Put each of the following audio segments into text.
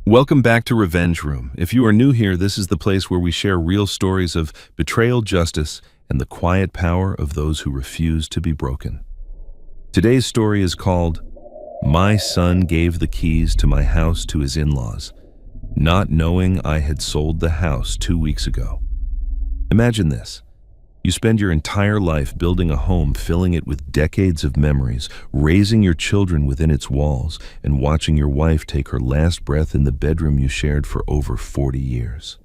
Welcome back to Revenge Room. If you are new here, this is the place where we share real stories of betrayal, justice, and the quiet power of those who refuse to be broken. Today's story is called My Son Gave the Keys to My House to His In-Laws, Not Knowing I Had Sold the House 2 weeks ago. Imagine this. You spend your entire life building a home, filling it with decades of memories, raising your children within its walls, and watching your wife take her last breath in the bedroom you shared for over 40 years.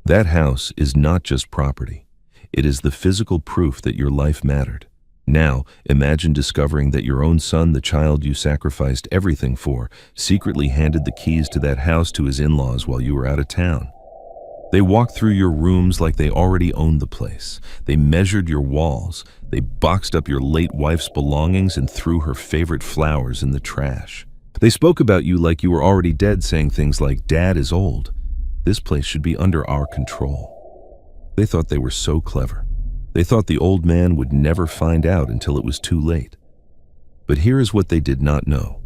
That house is not just property. It is the physical proof that your life mattered. Now, imagine discovering that your own son, the child you sacrificed everything for, secretly handed the keys to that house to his in-laws while you were out of town. They walked through your rooms like they already owned the place. They measured your walls. They boxed up your late wife's belongings and threw her favorite flowers in the trash. They spoke about you like you were already dead, saying things like, "Dad is old. This place should be under our control." They thought they were so clever. They thought the old man would never find out until it was too late. But here is what they did not know.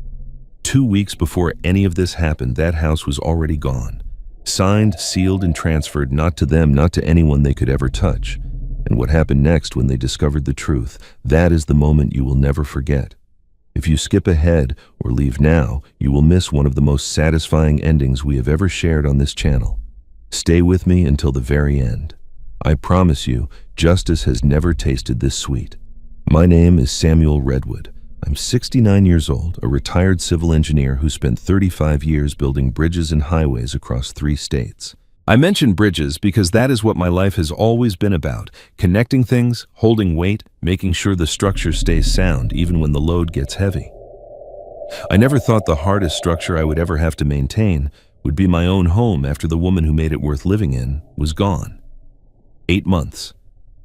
2 weeks before any of this happened, that house was already gone. Signed, sealed, and transferred, not to them, not to anyone they could ever touch. And what happened next when they discovered the truth, that is the moment you will never forget. If you skip ahead or leave now, you will miss one of the most satisfying endings we have ever shared on this channel. Stay with me until the very end. I promise you, justice has never tasted this sweet. My name is Samuel Redwood. I'm 69 years old, a retired civil engineer who spent 35 years building bridges and highways across 3 states. I mention bridges because that is what my life has always been about, connecting things, holding weight, making sure the structure stays sound even when the load gets heavy. I never thought the hardest structure I would ever have to maintain would be my own home after the woman who made it worth living in was gone. 8 months.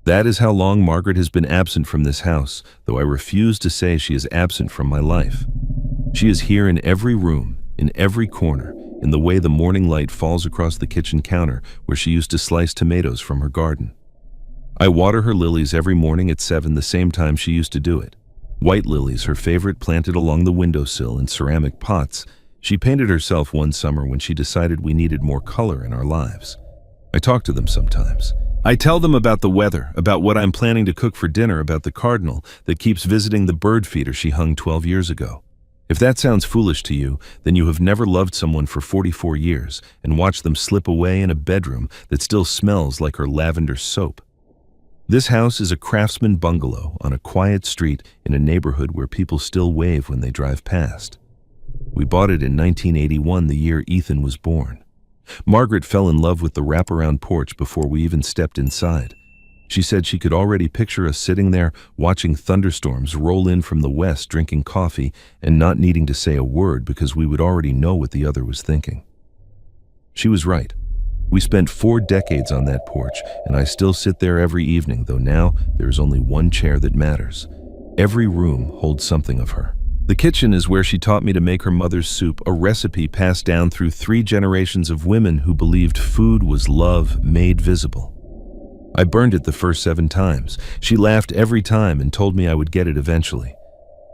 That is how long Margaret has been absent from this house, though I refuse to say she is absent from my life. She is here in every room, in every corner, in the way the morning light falls across the kitchen counter where she used to slice tomatoes from her garden. I water her lilies every morning at 7, the same time she used to do it. White lilies, her favorite, planted along the windowsill in ceramic pots. She painted herself one summer when she decided we needed more color in our lives. I talk to them sometimes. I tell them about the weather, about what I'm planning to cook for dinner, about the cardinal that keeps visiting the bird feeder she hung 12 years ago. If that sounds foolish to you, then you have never loved someone for 44 years and watched them slip away in a bedroom that still smells like her lavender soap. This house is a craftsman bungalow on a quiet street in a neighborhood where people still wave when they drive past. We bought it in 1981, the year Ethan was born. Margaret fell in love with the wraparound porch before we even stepped inside. She said she could already picture us sitting there watching thunderstorms roll in from the west, drinking coffee and not needing to say a word because we would already know what the other was thinking. She was right. We spent 4 decades on that porch, and I still sit there every evening, though now there is only one chair that matters. Every room holds something of her. The kitchen is where she taught me to make her mother's soup, a recipe passed down through 3 generations of women who believed food was love made visible. I burned it the first 7 times. She laughed every time and told me I would get it eventually.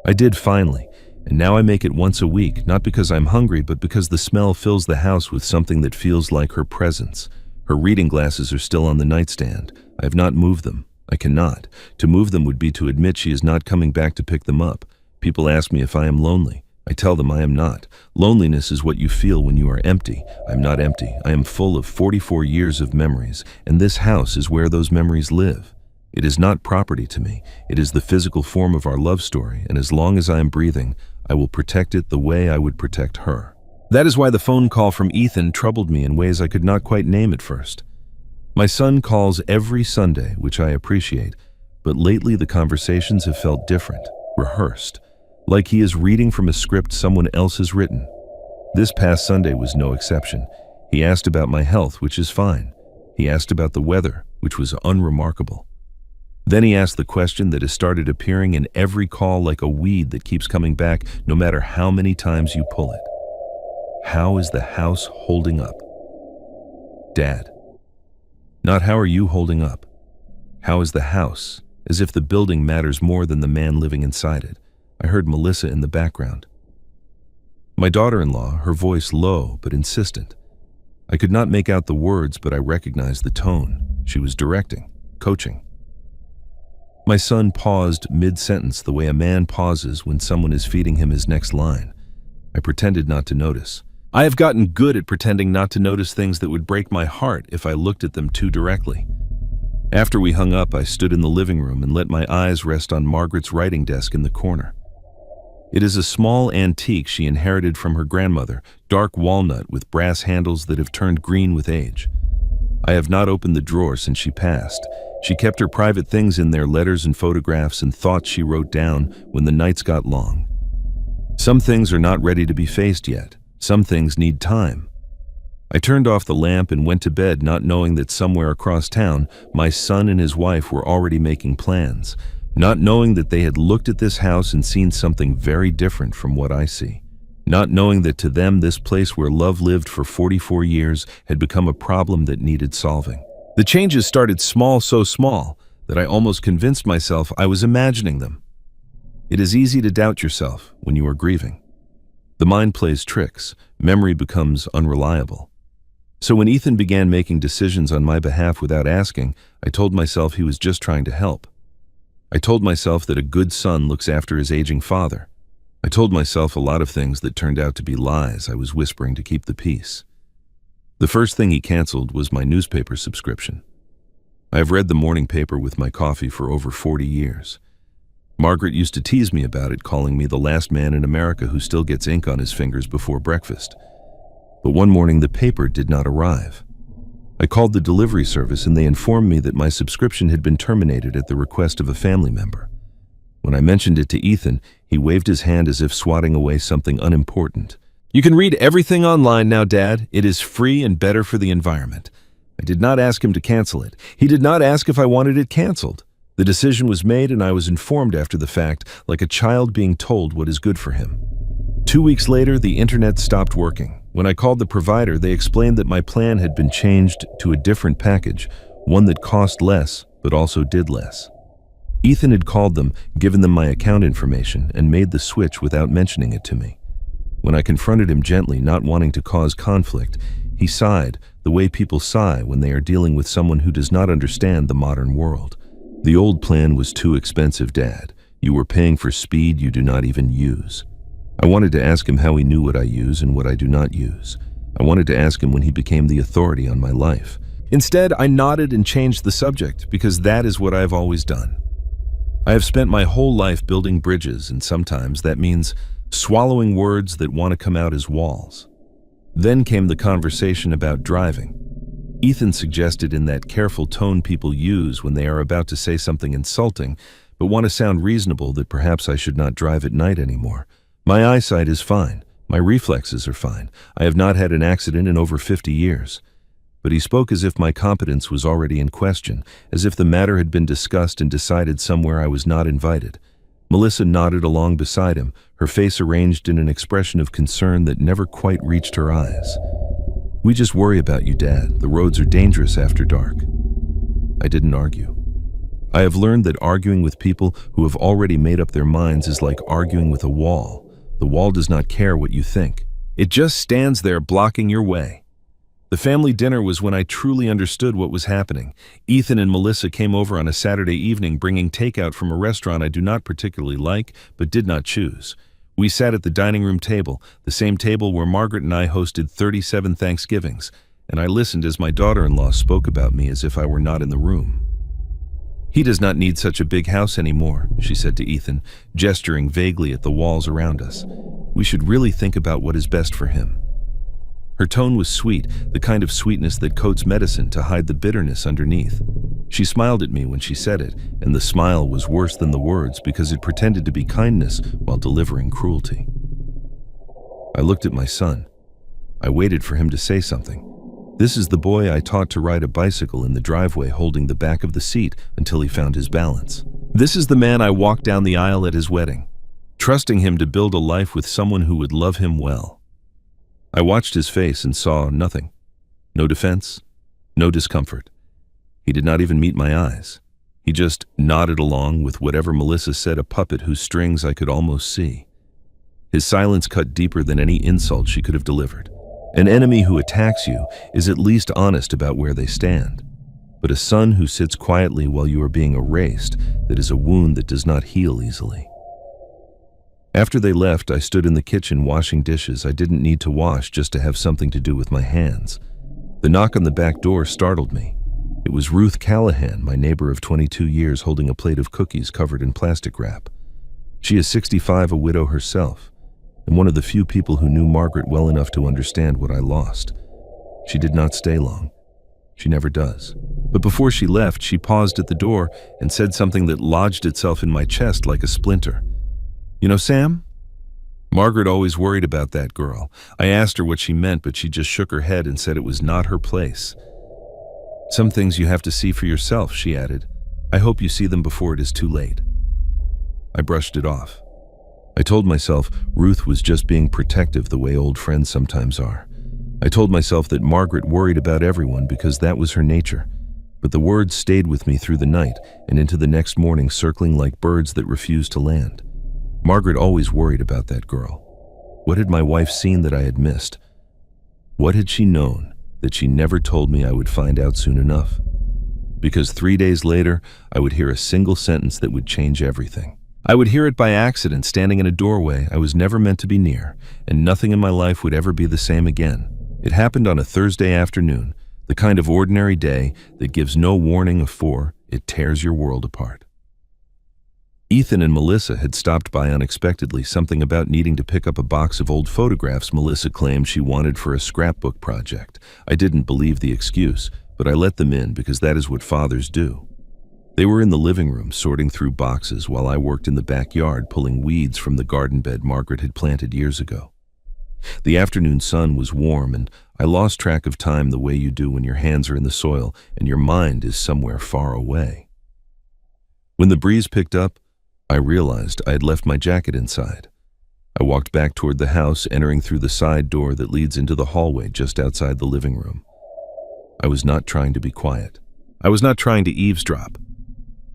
I did finally, and now I make it once a week, not because I'm hungry, but because the smell fills the house with something that feels like her presence. Her reading glasses are still on the nightstand. I have not moved them. I cannot. To move them would be to admit she is not coming back to pick them up. People ask me if I am lonely. I tell them I am not. Loneliness is what you feel when you are empty. I'm not empty. I am full of 44 years of memories, and this house is where those memories live. It is not property to me. It is the physical form of our love story, and as long as I am breathing, I will protect it the way I would protect her. That is why the phone call from Ethan troubled me in ways I could not quite name at first. My son calls every Sunday, which I appreciate, but lately the conversations have felt different, rehearsed. Like he is reading from a script someone else has written. This past Sunday was no exception. He asked about my health, which is fine. He asked about the weather, which was unremarkable. Then he asked the question that has started appearing in every call like a weed that keeps coming back no matter how many times you pull it. How is the house holding up? Dad. Not how are you holding up? How is the house? As if the building matters more than the man living inside it. I heard Melissa in the background. My daughter-in-law, her voice low but insistent. I could not make out the words, but I recognized the tone. She was directing, coaching. My son paused mid-sentence the way a man pauses when someone is feeding him his next line. I pretended not to notice. I have gotten good at pretending not to notice things that would break my heart if I looked at them too directly. After we hung up, I stood in the living room and let my eyes rest on Margaret's writing desk in the corner. It is a small antique she inherited from her grandmother, dark walnut with brass handles that have turned green with age. I have not opened the drawer since she passed. She kept her private things in there, letters and photographs and thoughts she wrote down when the nights got long. Some things are not ready to be faced yet. Some things need time. I turned off the lamp and went to bed, not knowing that somewhere across town, my son and his wife were already making plans, not knowing that they had looked at this house and seen something very different from what I see. Not knowing that to them this place where love lived for 44 years had become a problem that needed solving. The changes started small, so small that I almost convinced myself I was imagining them. It is easy to doubt yourself when you are grieving. The mind plays tricks. Memory becomes unreliable. So when Ethan began making decisions on my behalf without asking, I told myself he was just trying to help. I told myself that a good son looks after his aging father. I told myself a lot of things that turned out to be lies I was whispering to keep the peace. The first thing he canceled was my newspaper subscription. I have read the morning paper with my coffee for over 40 years. Margaret used to tease me about it, calling me the last man in America who still gets ink on his fingers before breakfast. But one morning the paper did not arrive. I called the delivery service and they informed me that my subscription had been terminated at the request of a family member. When I mentioned it to Ethan, he waved his hand as if swatting away something unimportant. "You can read everything online now, Dad. It is free and better for the environment." I did not ask him to cancel it. He did not ask if I wanted it canceled. The decision was made and I was informed after the fact, like a child being told what is good for him. 2 weeks later, the internet stopped working. When I called the provider, they explained that my plan had been changed to a different package, one that cost less, but also did less. Ethan had called them, given them my account information, and made the switch without mentioning it to me. When I confronted him gently, not wanting to cause conflict, he sighed, the way people sigh when they are dealing with someone who does not understand the modern world. "The old plan was too expensive, Dad. You were paying for speed you do not even use." I wanted to ask him how he knew what I use and what I do not use. I wanted to ask him when he became the authority on my life. Instead, I nodded and changed the subject, because that is what I have always done. I have spent my whole life building bridges, and sometimes that means swallowing words that want to come out as walls. Then came the conversation about driving. Ethan suggested in that careful tone people use when they are about to say something insulting, but want to sound reasonable, that perhaps I should not drive at night anymore. My eyesight is fine. My reflexes are fine. I have not had an accident in over 50 years. But he spoke as if my competence was already in question, as if the matter had been discussed and decided somewhere I was not invited. Melissa nodded along beside him, her face arranged in an expression of concern that never quite reached her eyes. "We just worry about you, Dad. The roads are dangerous after dark." I didn't argue. I have learned that arguing with people who have already made up their minds is like arguing with a wall. The wall does not care what you think. It just stands there blocking your way. The family dinner was when I truly understood what was happening. Ethan and Melissa came over on a Saturday evening, bringing takeout from a restaurant I do not particularly like, but did not choose. We sat at the dining room table, the same table where Margaret and I hosted 37 Thanksgivings, and I listened as my daughter-in-law spoke about me as if I were not in the room. "He does not need such a big house anymore," she said to Ethan, gesturing vaguely at the walls around us. "We should really think about what is best for him." Her tone was sweet, the kind of sweetness that coats medicine to hide the bitterness underneath. She smiled at me when she said it, and the smile was worse than the words because it pretended to be kindness while delivering cruelty. I looked at my son. I waited for him to say something. This is the boy I taught to ride a bicycle in the driveway, holding the back of the seat until he found his balance. This is the man I walked down the aisle at his wedding, trusting him to build a life with someone who would love him well. I watched his face and saw nothing. No defense, no discomfort. He did not even meet my eyes. He just nodded along with whatever Melissa said, a puppet whose strings I could almost see. His silence cut deeper than any insult she could have delivered. An enemy who attacks you is at least honest about where they stand. But a son who sits quietly while you are being erased, that is a wound that does not heal easily. After they left, I stood in the kitchen washing dishes I didn't need to wash just to have something to do with my hands. The knock on the back door startled me. It was Ruth Callahan, my neighbor of 22 years, holding a plate of cookies covered in plastic wrap. She is 65, a widow herself, and one of the few people who knew Margaret well enough to understand what I lost. She did not stay long. She never does. But before she left, she paused at the door and said something that lodged itself in my chest like a splinter. "You know, Sam? Margaret always worried about that girl. I asked her what she meant, but she just shook her head and said it was not her place. Some things you have to see for yourself," she added. "I hope you see them before it is too late." I brushed it off. I told myself Ruth was just being protective the way old friends sometimes are. I told myself that Margaret worried about everyone because that was her nature. But the words stayed with me through the night and into the next morning, circling like birds that refused to land. Margaret always worried about that girl. What had my wife seen that I had missed? What had she known that she never told me I would find out soon enough? Because 3 days later, I would hear a single sentence that would change everything. I would hear it by accident, standing in a doorway I was never meant to be near, and nothing in my life would ever be the same again. It happened on a Thursday afternoon, the kind of ordinary day that gives no warning of it tears your world apart. Ethan and Melissa had stopped by unexpectedly, something about needing to pick up a box of old photographs Melissa claimed she wanted for a scrapbook project. I didn't believe the excuse, but I let them in because that is what fathers do. They were in the living room sorting through boxes while I worked in the backyard pulling weeds from the garden bed Margaret had planted years ago. The afternoon sun was warm, and I lost track of time the way you do when your hands are in the soil and your mind is somewhere far away. When the breeze picked up, I realized I had left my jacket inside. I walked back toward the house, entering through the side door that leads into the hallway just outside the living room. I was not trying to be quiet. I was not trying to eavesdrop.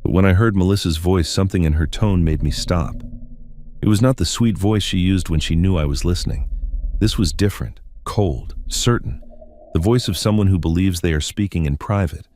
But when I heard Melissa's voice, something in her tone made me stop. It was not the sweet voice she used when she knew I was listening. This was different, cold, certain. The voice of someone who believes they are speaking in private.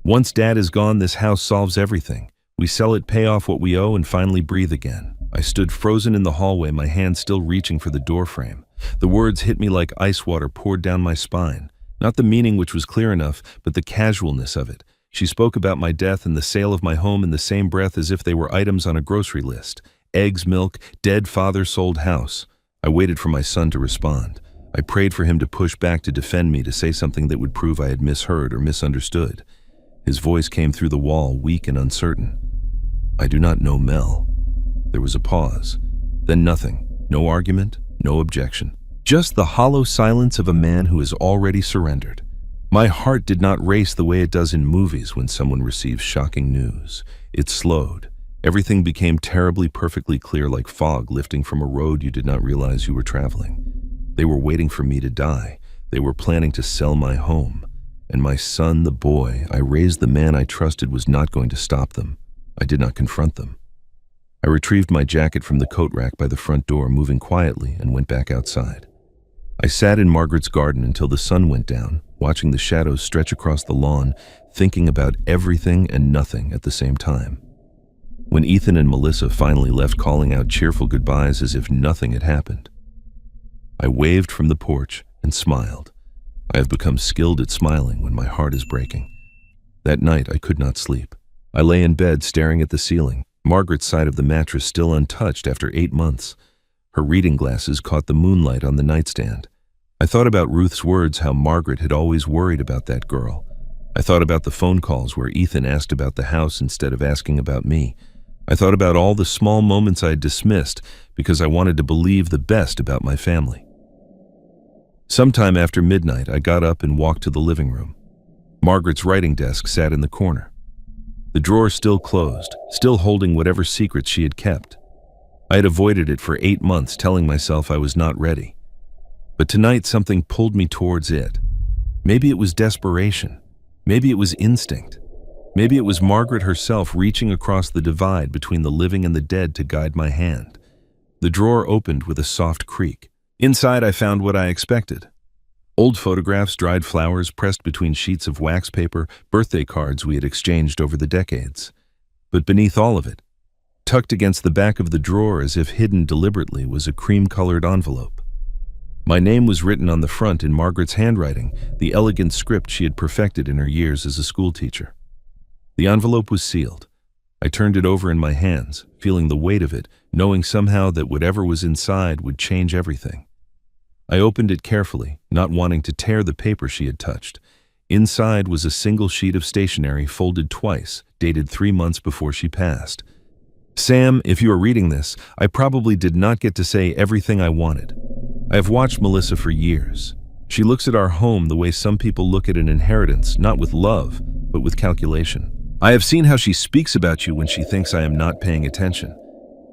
"Once Dad is gone, this house solves everything. We sell it, pay off what we owe, and finally breathe again." I stood frozen in the hallway, my hand still reaching for the doorframe. The words hit me like ice water poured down my spine. Not the meaning, which was clear enough, but the casualness of it. She spoke about my death and the sale of my home in the same breath as if they were items on a grocery list. Eggs, milk, dead father, sold house. I waited for my son to respond. I prayed for him to push back, to defend me, to say something that would prove I had misheard or misunderstood. His voice came through the wall, weak and uncertain. "I do not know Mel." There was a pause. Then nothing. No argument, no objection. Just the hollow silence of a man who has already surrendered. My heart did not race the way it does in movies when someone receives shocking news. It slowed. Everything became terribly, perfectly clear, like fog lifting from a road you did not realize you were traveling. They were waiting for me to die. They were planning to sell my home. And my son, the boy I raised, the man I trusted, was not going to stop them. I did not confront them. I retrieved my jacket from the coat rack by the front door, moving quietly, and went back outside. I sat in Margaret's garden until the sun went down, watching the shadows stretch across the lawn, thinking about everything and nothing at the same time. When Ethan and Melissa finally left, calling out cheerful goodbyes as if nothing had happened, I waved from the porch and smiled. I have become skilled at smiling when my heart is breaking. That night I could not sleep. I lay in bed staring at the ceiling, Margaret's side of the mattress still untouched after 8 months. Her reading glasses caught the moonlight on the nightstand. I thought about Ruth's words, how Margaret had always worried about that girl. I thought about the phone calls where Ethan asked about the house instead of asking about me. I thought about all the small moments I had dismissed because I wanted to believe the best about my family. Sometime after midnight, I got up and walked to the living room. Margaret's writing desk sat in the corner. The drawer still closed, still holding whatever secrets she had kept. I had avoided it for 8 months, telling myself I was not ready. But tonight something pulled me towards it. Maybe it was desperation. Maybe it was instinct. Maybe it was Margaret herself reaching across the divide between the living and the dead to guide my hand. The drawer opened with a soft creak. Inside, I found what I expected. Old photographs, dried flowers pressed between sheets of wax paper, birthday cards we had exchanged over the decades. But beneath all of it, tucked against the back of the drawer as if hidden deliberately, was a cream-colored envelope. My name was written on the front in Margaret's handwriting, the elegant script she had perfected in her years as a schoolteacher. The envelope was sealed. I turned it over in my hands, feeling the weight of it, knowing somehow that whatever was inside would change everything. I opened it carefully, not wanting to tear the paper she had touched. Inside was a single sheet of stationery folded twice, dated 3 months before she passed. Sam, if you are reading this, I probably did not get to say everything I wanted. I have watched Melissa for years. She looks at our home the way some people look at an inheritance, not with love, but with calculation. I have seen how she speaks about you when she thinks I am not paying attention.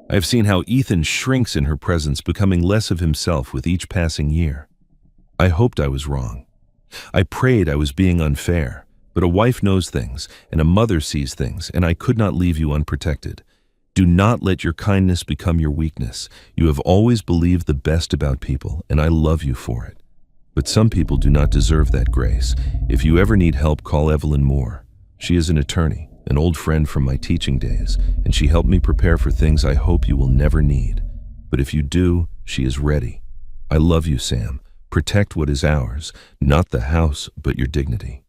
I have seen how Ethan shrinks in her presence, becoming less of himself with each passing year. I hoped I was wrong. I prayed I was being unfair, but a wife knows things, and a mother sees things, and I could not leave you unprotected. Do not let your kindness become your weakness. You have always believed the best about people, and I love you for it. But some people do not deserve that grace. If you ever need help, call Evelyn Moore. She is an attorney, an old friend from my teaching days, and she helped me prepare for things I hope you will never need. But if you do, she is ready. I love you, Sam. Protect what is ours, not the house, but your dignity.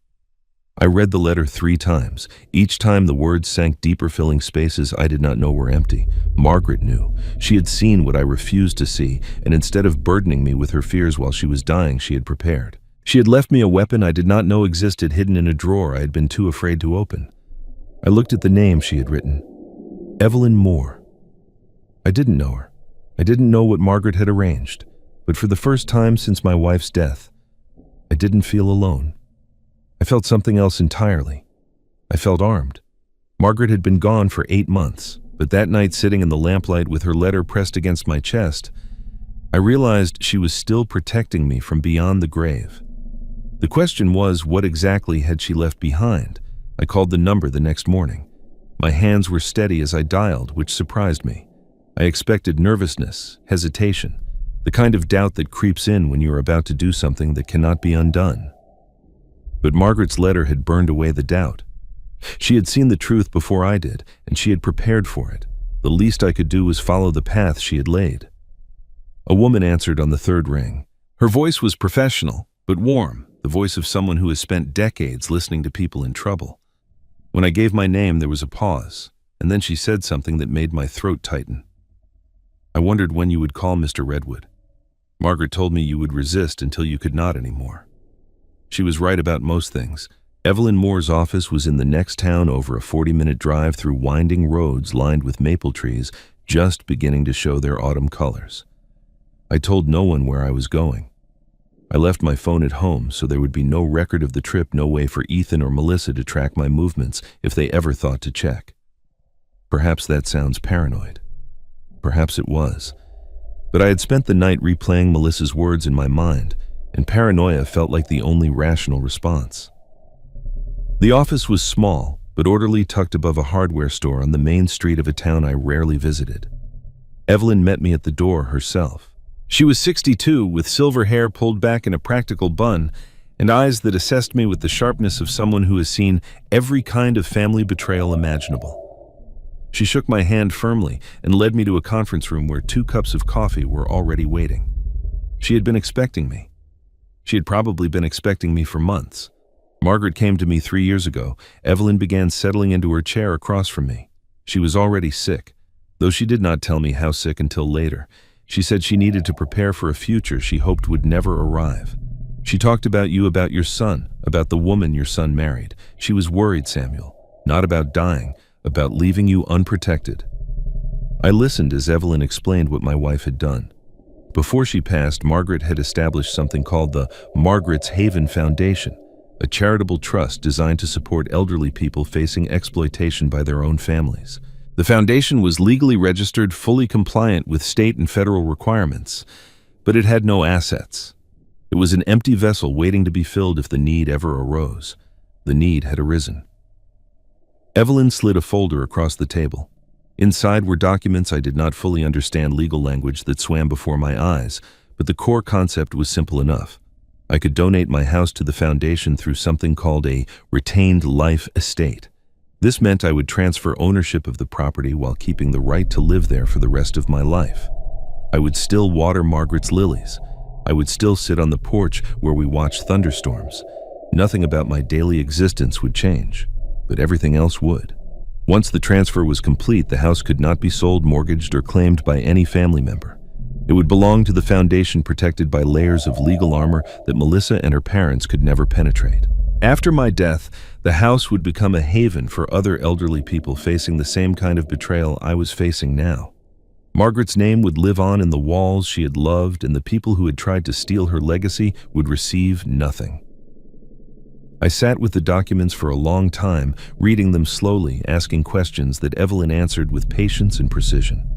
I read the letter 3 times. Each time the words sank deeper, filling spaces I did not know were empty. Margaret knew. She had seen what I refused to see, and instead of burdening me with her fears while she was dying, she had prepared. She had left me a weapon I did not know existed hidden in a drawer I had been too afraid to open. I looked at the name she had written. Evelyn Moore. I didn't know her. I didn't know what Margaret had arranged. But for the first time since my wife's death, I didn't feel alone. I felt something else entirely. I felt armed. Margaret had been gone for 8 months, but that night, sitting in the lamplight with her letter pressed against my chest, I realized she was still protecting me from beyond the grave. The question was, what exactly had she left behind? I called the number the next morning. My hands were steady as I dialed, which surprised me. I expected nervousness, hesitation, the kind of doubt that creeps in when you are about to do something that cannot be undone. But Margaret's letter had burned away the doubt. She had seen the truth before I did, and she had prepared for it. The least I could do was follow the path she had laid. A woman answered on the 3rd ring. Her voice was professional, but warm, the voice of someone who has spent decades listening to people in trouble. When I gave my name, there was a pause, and then she said something that made my throat tighten. I wondered when you would call Mr. Redwood. Margaret told me you would resist until you could not anymore. She was right about most things. Evelyn Moore's office was in the next town over a 40-minute drive through winding roads lined with maple trees just beginning to show their autumn colors. I told no one where I was going. I left my phone at home so there would be no record of the trip, no way for Ethan or Melissa to track my movements if they ever thought to check. Perhaps that sounds paranoid. Perhaps it was. But I had spent the night replaying Melissa's words in my mind, and paranoia felt like the only rational response. The office was small, but orderly, tucked above a hardware store on the main street of a town I rarely visited. Evelyn met me at the door herself. She was 62, with silver hair pulled back in a practical bun, and eyes that assessed me with the sharpness of someone who has seen every kind of family betrayal imaginable. She shook my hand firmly and led me to a conference room where 2 cups of coffee were already waiting. She had been expecting me. She had probably been expecting me for months. Margaret came to me 3 years ago. Evelyn began settling into her chair across from me. She was already sick, though she did not tell me how sick until later. She said she needed to prepare for a future she hoped would never arrive. She talked about you, about your son, about the woman your son married. She was worried, Samuel, not about dying, about leaving you unprotected. I listened as Evelyn explained what my wife had done. Before she passed, Margaret had established something called the Margaret's Haven Foundation, a charitable trust designed to support elderly people facing exploitation by their own families. The foundation was legally registered, fully compliant with state and federal requirements, but it had no assets. It was an empty vessel waiting to be filled if the need ever arose. The need had arisen. Evelyn slid a folder across the table. Inside were documents I did not fully understand, legal language that swam before my eyes, but the core concept was simple enough. I could donate my house to the foundation through something called a retained life estate. This meant I would transfer ownership of the property while keeping the right to live there for the rest of my life. I would still water Margaret's lilies. I would still sit on the porch where we watched thunderstorms. Nothing about my daily existence would change, but everything else would. Once the transfer was complete, the house could not be sold, mortgaged, or claimed by any family member. It would belong to the foundation, protected by layers of legal armor that Melissa and her parents could never penetrate. After my death, the house would become a haven for other elderly people facing the same kind of betrayal I was facing now. Margaret's name would live on in the walls she had loved, and the people who had tried to steal her legacy would receive nothing. I sat with the documents for a long time, reading them slowly, asking questions that Evelyn answered with patience and precision.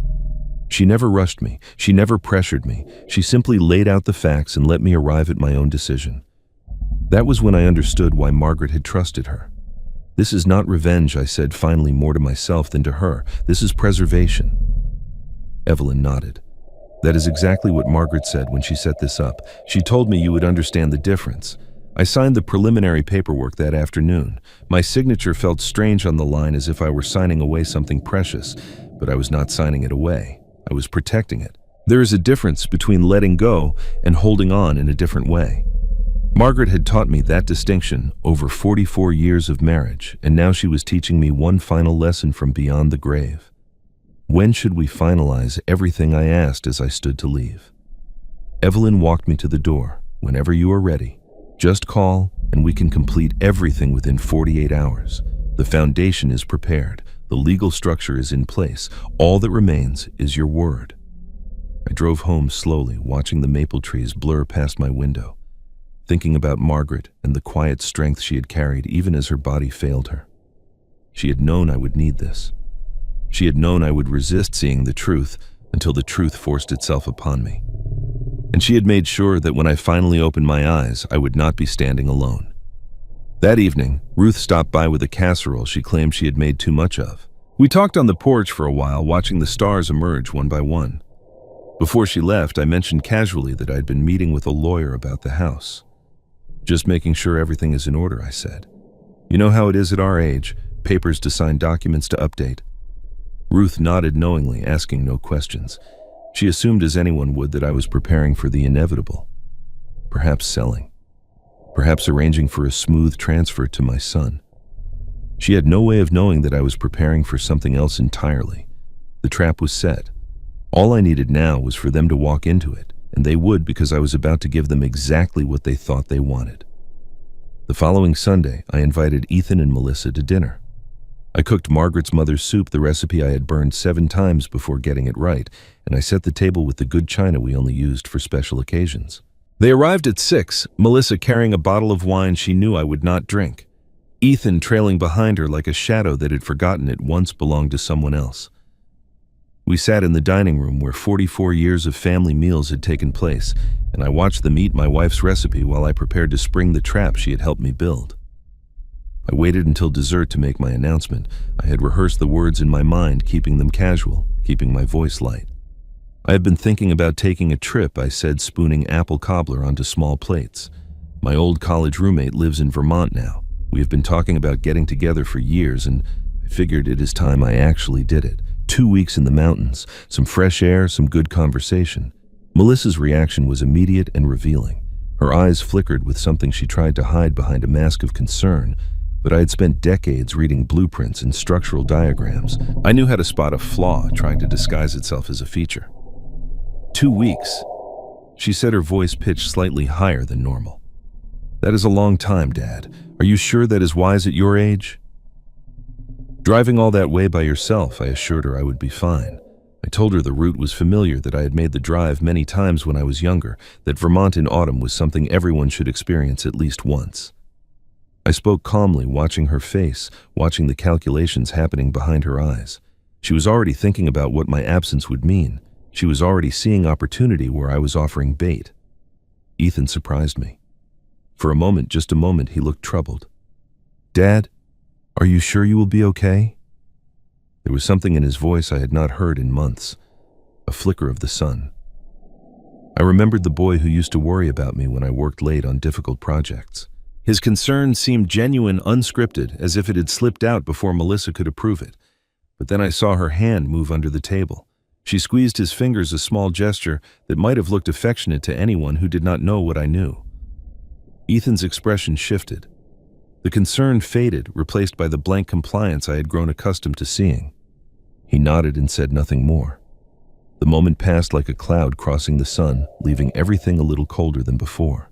She never rushed me. She never pressured me. She simply laid out the facts and let me arrive at my own decision. That was when I understood why Margaret had trusted her. "This is not revenge," I said finally, more to myself than to her. "This is preservation." Evelyn nodded. "That is exactly what Margaret said when she set this up. She told me you would understand the difference." I signed the preliminary paperwork that afternoon. My signature felt strange on the line, as if I were signing away something precious, but I was not signing it away. I was protecting it. There is a difference between letting go and holding on in a different way. Margaret had taught me that distinction over 44 years of marriage, and now she was teaching me one final lesson from beyond the grave. "When should we finalize everything?" I asked as I stood to leave. Evelyn walked me to the door. "Whenever you are ready. Just call, and we can complete everything within 48 hours. The foundation is prepared. The legal structure is in place. All that remains is your word." I drove home slowly, watching the maple trees blur past my window, thinking about Margaret and the quiet strength she had carried even as her body failed her. She had known I would need this. She had known I would resist seeing the truth until the truth forced itself upon me. And she had made sure that when I finally opened my eyes, I would not be standing alone. That evening, Ruth stopped by with a casserole she claimed she had made too much of. We talked on the porch for a while, watching the stars emerge one by one. Before she left, I mentioned casually that I'd been meeting with a lawyer about the house. "Just making sure everything is in order," I said. "You know how it is at our age, papers to sign, documents to update." Ruth nodded knowingly, asking no questions. She assumed, as anyone would, that I was preparing for the inevitable. Perhaps selling. Perhaps arranging for a smooth transfer to my son. She had no way of knowing that I was preparing for something else entirely. The trap was set. All I needed now was for them to walk into it, and they would, because I was about to give them exactly what they thought they wanted. The following Sunday, I invited Ethan and Melissa to dinner. I cooked Margaret's mother's soup, the recipe I had burned 7 times before getting it right, and I set the table with the good china we only used for special occasions. They arrived at 6, Melissa carrying a bottle of wine she knew I would not drink, Ethan trailing behind her like a shadow that had forgotten it once belonged to someone else. We sat in the dining room where 44 years of family meals had taken place, and I watched them eat my wife's recipe while I prepared to spring the trap she had helped me build. I waited until dessert to make my announcement. I had rehearsed the words in my mind, keeping them casual, keeping my voice light. "I have been thinking about taking a trip," I said, spooning apple cobbler onto small plates. "My old college roommate lives in Vermont now. We have been talking about getting together for years, and I figured it is time I actually did it. 2 weeks in the mountains, some fresh air, some good conversation." Melissa's reaction was immediate and revealing. Her eyes flickered with something she tried to hide behind a mask of concern, but I had spent decades reading blueprints and structural diagrams. I knew how to spot a flaw trying to disguise itself as a feature. 2 weeks, she said, her voice pitched slightly higher than normal. "That is a long time, Dad. Are you sure that is wise at your age?" "Driving all that way by yourself," I assured her I would be fine. I told her the route was familiar, that I had made the drive many times when I was younger, that Vermont in autumn was something everyone should experience at least once. I spoke calmly, watching her face, watching the calculations happening behind her eyes. She was already thinking about what my absence would mean. She was already seeing opportunity where I was offering bait. Ethan surprised me. For a moment, just a moment, he looked troubled. "Dad, are you sure you will be okay?" There was something in his voice I had not heard in months, a flicker of the sun. I remembered the boy who used to worry about me when I worked late on difficult projects. His concern seemed genuine, unscripted, as if it had slipped out before Melissa could approve it. But then I saw her hand move under the table. She squeezed his fingers, a small gesture that might have looked affectionate to anyone who did not know what I knew. Ethan's expression shifted. The concern faded, replaced by the blank compliance I had grown accustomed to seeing. He nodded and said nothing more. The moment passed like a cloud crossing the sun, leaving everything a little colder than before.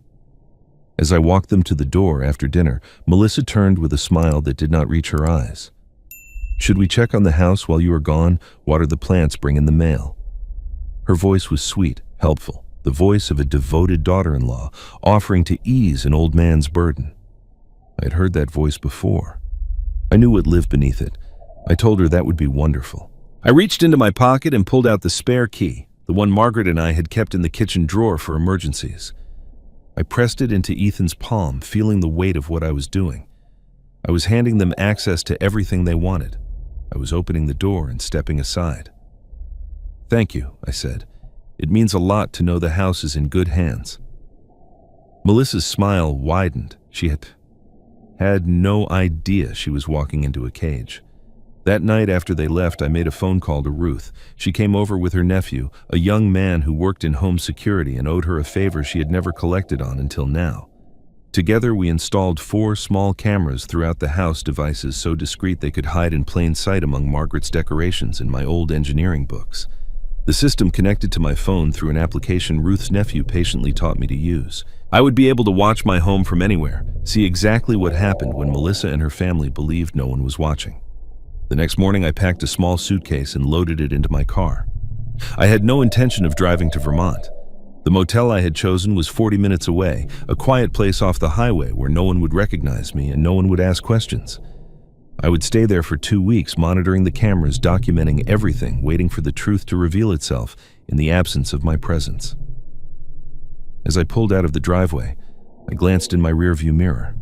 As I walked them to the door after dinner, Melissa turned with a smile that did not reach her eyes. "Should we check on the house while you are gone? Water the plants, bring in the mail." Her voice was sweet, helpful, the voice of a devoted daughter-in-law, offering to ease an old man's burden. I had heard that voice before. I knew what lived beneath it. I told her that would be wonderful. I reached into my pocket and pulled out the spare key, the one Margaret and I had kept in the kitchen drawer for emergencies. I pressed it into Ethan's palm, feeling the weight of what I was doing. I was handing them access to everything they wanted. I was opening the door and stepping aside. "Thank you," I said. "It means a lot to know the house is in good hands." Melissa's smile widened. She had no idea she was walking into a cage. That night after they left, I made a phone call to Ruth. She came over with her nephew, a young man who worked in home security and owed her a favor she had never collected on until now. Together, we installed 4 small cameras throughout the house, devices so discreet they could hide in plain sight among Margaret's decorations and my old engineering books. The system connected to my phone through an application Ruth's nephew patiently taught me to use. I would be able to watch my home from anywhere, see exactly what happened when Melissa and her family believed no one was watching. The next morning, I packed a small suitcase and loaded it into my car. I had no intention of driving to Vermont. The motel I had chosen was 40 minutes away, a quiet place off the highway where no one would recognize me and no one would ask questions. I would stay there for 2 weeks, monitoring the cameras, documenting everything, waiting for the truth to reveal itself in the absence of my presence. As I pulled out of the driveway, I glanced in my rearview mirror.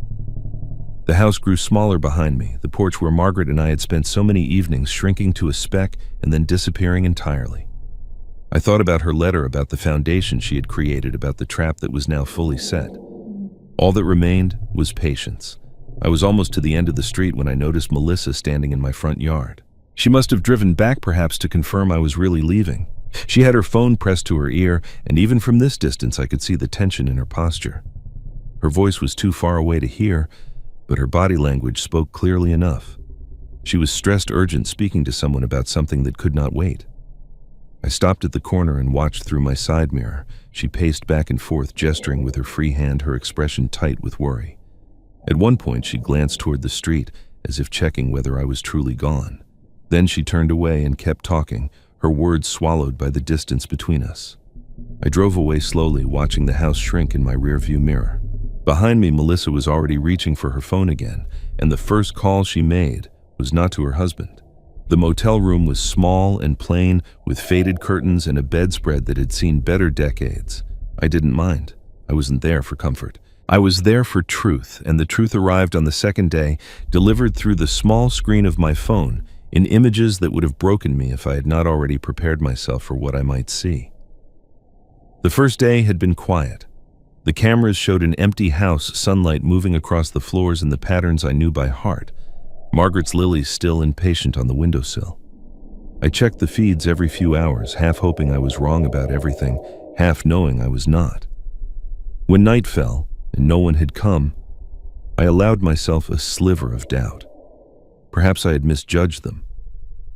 The house grew smaller behind me, the porch where Margaret and I had spent so many evenings shrinking to a speck and then disappearing entirely. I thought about her letter, about the foundation she had created, about the trap that was now fully set. All that remained was patience. I was almost to the end of the street when I noticed Melissa standing in my front yard. She must have driven back perhaps to confirm I was really leaving. She had her phone pressed to her ear, and even from this distance I could see the tension in her posture. Her voice was too far away to hear, but her body language spoke clearly enough. She was stressed, urgent, speaking to someone about something that could not wait. I stopped at the corner and watched through my side mirror. She paced back and forth, gesturing with her free hand, her expression tight with worry. At one point, she glanced toward the street, as if checking whether I was truly gone. Then she turned away and kept talking, her words swallowed by the distance between us. I drove away slowly, watching the house shrink in my rearview mirror. Behind me, Melissa was already reaching for her phone again, and the first call she made was not to her husband. The motel room was small and plain, with faded curtains and a bedspread that had seen better decades. I didn't mind. I wasn't there for comfort. I was there for truth, and the truth arrived on the second day, delivered through the small screen of my phone, in images that would have broken me if I had not already prepared myself for what I might see. The first day had been quiet. The cameras showed an empty house, sunlight moving across the floors in the patterns I knew by heart. Margaret's lilies still impatient on the windowsill. I checked the feeds every few hours, half hoping I was wrong about everything, half knowing I was not. When night fell, and no one had come, I allowed myself a sliver of doubt. Perhaps I had misjudged them.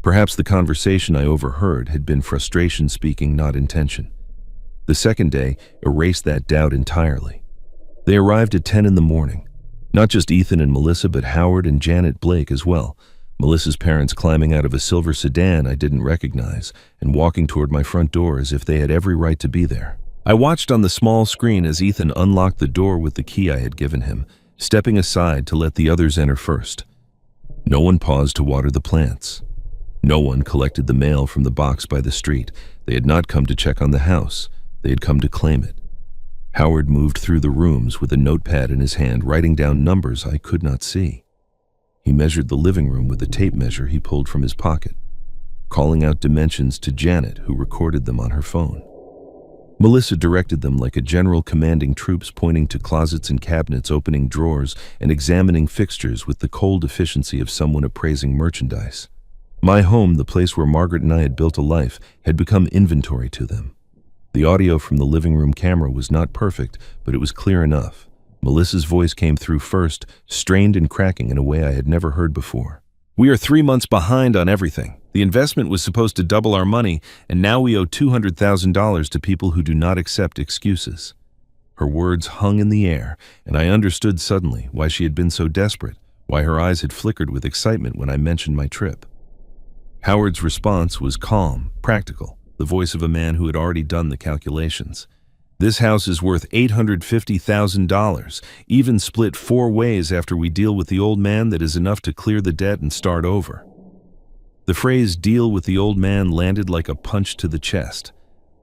Perhaps the conversation I overheard had been frustration speaking, not intention. The second day erased that doubt entirely. They arrived at 10 in the morning. Not just Ethan and Melissa, but Howard and Janet Blake as well. Melissa's parents climbing out of a silver sedan I didn't recognize and walking toward my front door as if they had every right to be there. I watched on the small screen as Ethan unlocked the door with the key I had given him, stepping aside to let the others enter first. No one paused to water the plants. No one collected the mail from the box by the street. They had not come to check on the house. They had come to claim it. Howard moved through the rooms with a notepad in his hand, writing down numbers I could not see. He measured the living room with a tape measure he pulled from his pocket. calling out dimensions to Janet, who recorded them on her phone. Melissa directed them like a general commanding troops, pointing to closets and cabinets, opening drawers, and examining fixtures with the cold efficiency of someone appraising merchandise. My home, the place where Margaret and I had built a life, had become inventory to them. The audio from the living room camera was not perfect, but it was clear enough. Melissa's voice came through first, strained and cracking in a way I had never heard before. "We are 3 months behind on everything. The investment was supposed to double our money, and now we owe $200,000 to people who do not accept excuses." Her words hung in the air, and I understood suddenly why she had been so desperate, why her eyes had flickered with excitement when I mentioned my trip. Howard's response was calm, practical, the voice of a man who had already done the calculations. "This house is worth $850,000, even split 4 ways after we deal with the old man. That is enough to clear the debt and start over." The phrase "deal with the old man" landed like a punch to the chest.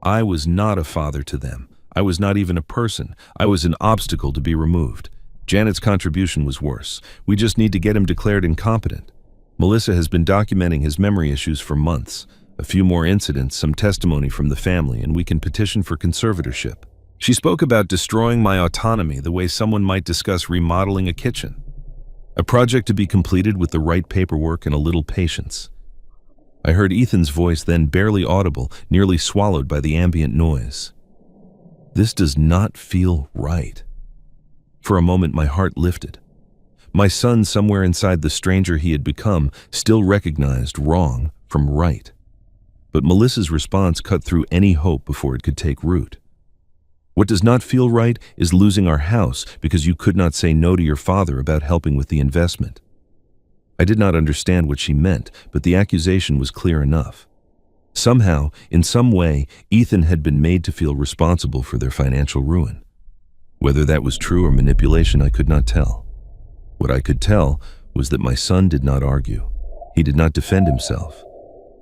I was not a father to them. I was not even a person. I was an obstacle to be removed. Janet's contribution was worse. "We just need to get him declared incompetent. Melissa has been documenting his memory issues for months. A few more incidents, some testimony from the family, and we can petition for conservatorship." She spoke about destroying my autonomy the way someone might discuss remodeling a kitchen. A project to be completed with the right paperwork and a little patience. I heard Ethan's voice, then barely audible, nearly swallowed by the ambient noise. "This does not feel right." For a moment, my heart lifted. My son, somewhere inside the stranger he had become, still recognized wrong from right. But Melissa's response cut through any hope before it could take root. "What does not feel right is losing our house because you could not say no to your father about helping with the investment." I did not understand what she meant, but the accusation was clear enough. Somehow, in some way, Ethan had been made to feel responsible for their financial ruin. Whether that was true or manipulation, I could not tell. What I could tell was that my son did not argue. He did not defend himself.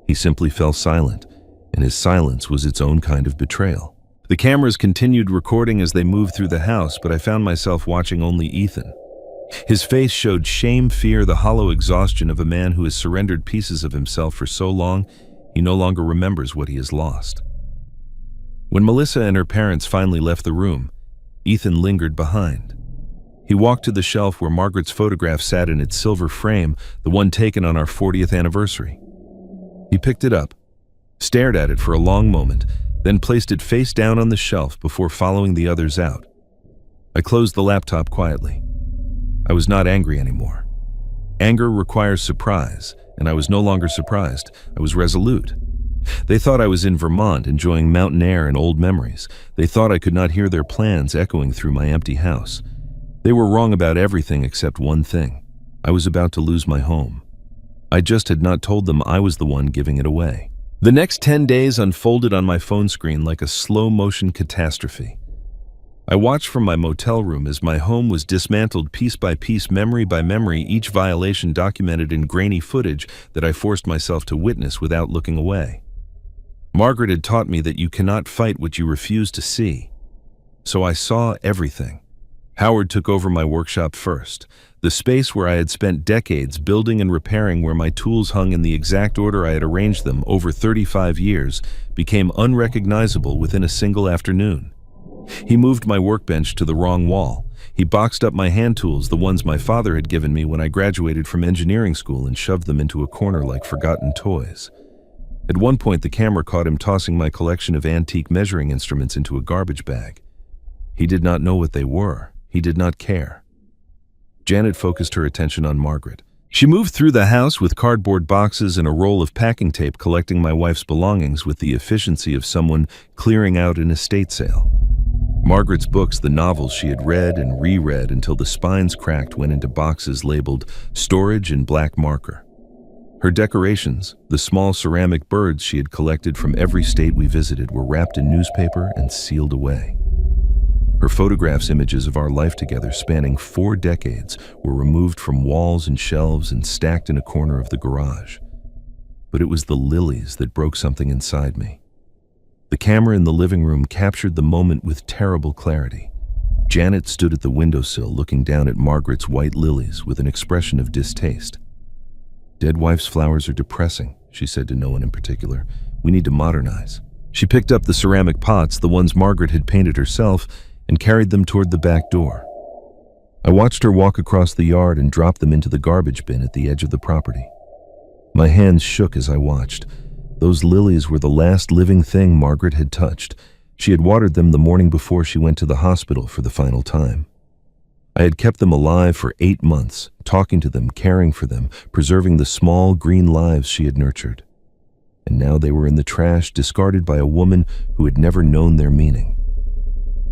He simply fell silent, and his silence was its own kind of betrayal. The cameras continued recording as they moved through the house, but I found myself watching only Ethan. His face showed shame, fear, the hollow exhaustion of a man who has surrendered pieces of himself for so long, he no longer remembers what he has lost. When Melissa and her parents finally left the room, Ethan lingered behind. He walked to the shelf where Margaret's photograph sat in its silver frame, the one taken on our 40th anniversary. He picked it up, stared at it for a long moment, then placed it face down on the shelf before following the others out. I closed the laptop quietly. I was not angry anymore. Anger requires surprise, and I was no longer surprised. I was resolute. They thought I was in Vermont, enjoying mountain air and old memories. They thought I could not hear their plans echoing through my empty house. They were wrong about everything except one thing. I was about to lose my home. I just had not told them I was the one giving it away. The next 10 days unfolded on my phone screen like a slow-motion catastrophe. I watched from my motel room as my home was dismantled piece by piece, memory by memory, each violation documented in grainy footage that I forced myself to witness without looking away. Margaret had taught me that you cannot fight what you refuse to see. So I saw everything. Howard took over my workshop first. The space where I had spent decades building and repairing, where my tools hung in the exact order I had arranged them over 35 years, became unrecognizable within a single afternoon. He moved my workbench to the wrong wall. He boxed up my hand tools, the ones my father had given me when I graduated from engineering school, and shoved them into a corner like forgotten toys. At one point, the camera caught him tossing my collection of antique measuring instruments into a garbage bag. He did not know what they were. He did not care. Janet focused her attention on Margaret. She moved through the house with cardboard boxes and a roll of packing tape, collecting my wife's belongings with the efficiency of someone clearing out an estate sale. Margaret's books, the novels she had read and reread until the spines cracked, went into boxes labeled storage in black marker. Her decorations, the small ceramic birds she had collected from every state we visited, were wrapped in newspaper and sealed away. Her photographs, images of our life together spanning 4 decades, were removed from walls and shelves and stacked in a corner of the garage. But it was the lilies that broke something inside me. The camera in the living room captured the moment with terrible clarity. Janet stood at the windowsill looking down at Margaret's white lilies with an expression of distaste. "Dead wife's flowers are depressing," she said to no one in particular. "We need to modernize." She picked up the ceramic pots, the ones Margaret had painted herself, and carried them toward the back door. I watched her walk across the yard and drop them into the garbage bin at the edge of the property. My hands shook as I watched. Those lilies were the last living thing Margaret had touched. She had watered them the morning before she went to the hospital for the final time. I had kept them alive for 8 months, talking to them, caring for them, preserving the small green lives she had nurtured. And now they were in the trash, discarded by a woman who had never known their meaning.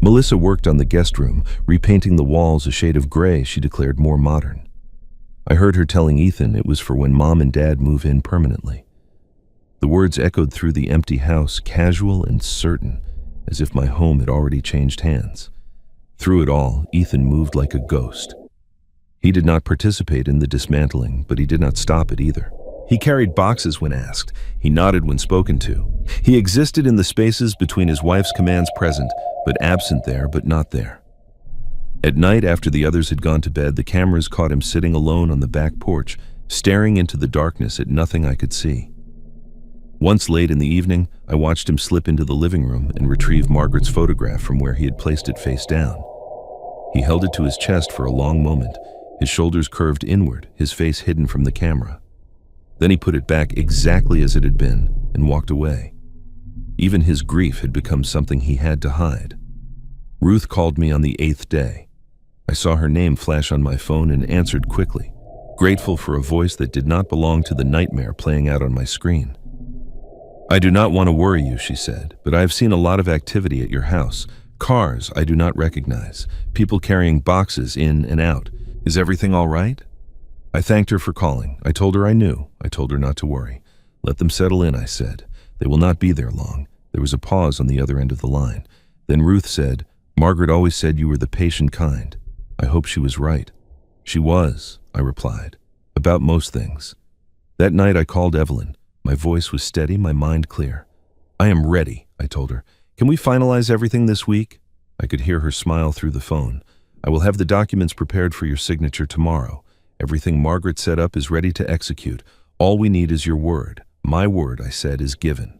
Melissa worked on the guest room, repainting the walls a shade of gray she declared more modern. I heard her telling Ethan it was for when Mom and Dad move in permanently. The words echoed through the empty house, casual and certain, as if my home had already changed hands. Through it all, Ethan moved like a ghost. He did not participate in the dismantling, but he did not stop it either. He carried boxes when asked. He nodded when spoken to. He existed in the spaces between his wife's commands, present, but absent there, but not there. At night, after the others had gone to bed, the cameras caught him sitting alone on the back porch, staring into the darkness at nothing I could see. Once late in the evening, I watched him slip into the living room and retrieve Margaret's photograph from where he had placed it face down. He held it to his chest for a long moment, his shoulders curved inward, his face hidden from the camera. Then he put it back exactly as it had been and walked away. Even his grief had become something he had to hide. Ruth called me on the 8th day. I saw her name flash on my phone and answered quickly, grateful for a voice that did not belong to the nightmare playing out on my screen. "I do not want to worry you," she said, "but I have seen a lot of activity at your house. Cars I do not recognize, people carrying boxes in and out. Is everything all right?" I thanked her for calling. I told her I knew. I told her not to worry. "Let them settle in," I said. "They will not be there long." There was a pause on the other end of the line. Then Ruth said, "Margaret always said you were the patient kind." I hope she was right. "She was," I replied, "about most things." That night I called Evelyn. My voice was steady, my mind clear. "I am ready," I told her. "Can we finalize everything this week?" I could hear her smile through the phone. "I will have the documents prepared for your signature tomorrow. Everything Margaret set up is ready to execute. All we need is your word." "My word," I said, "is given."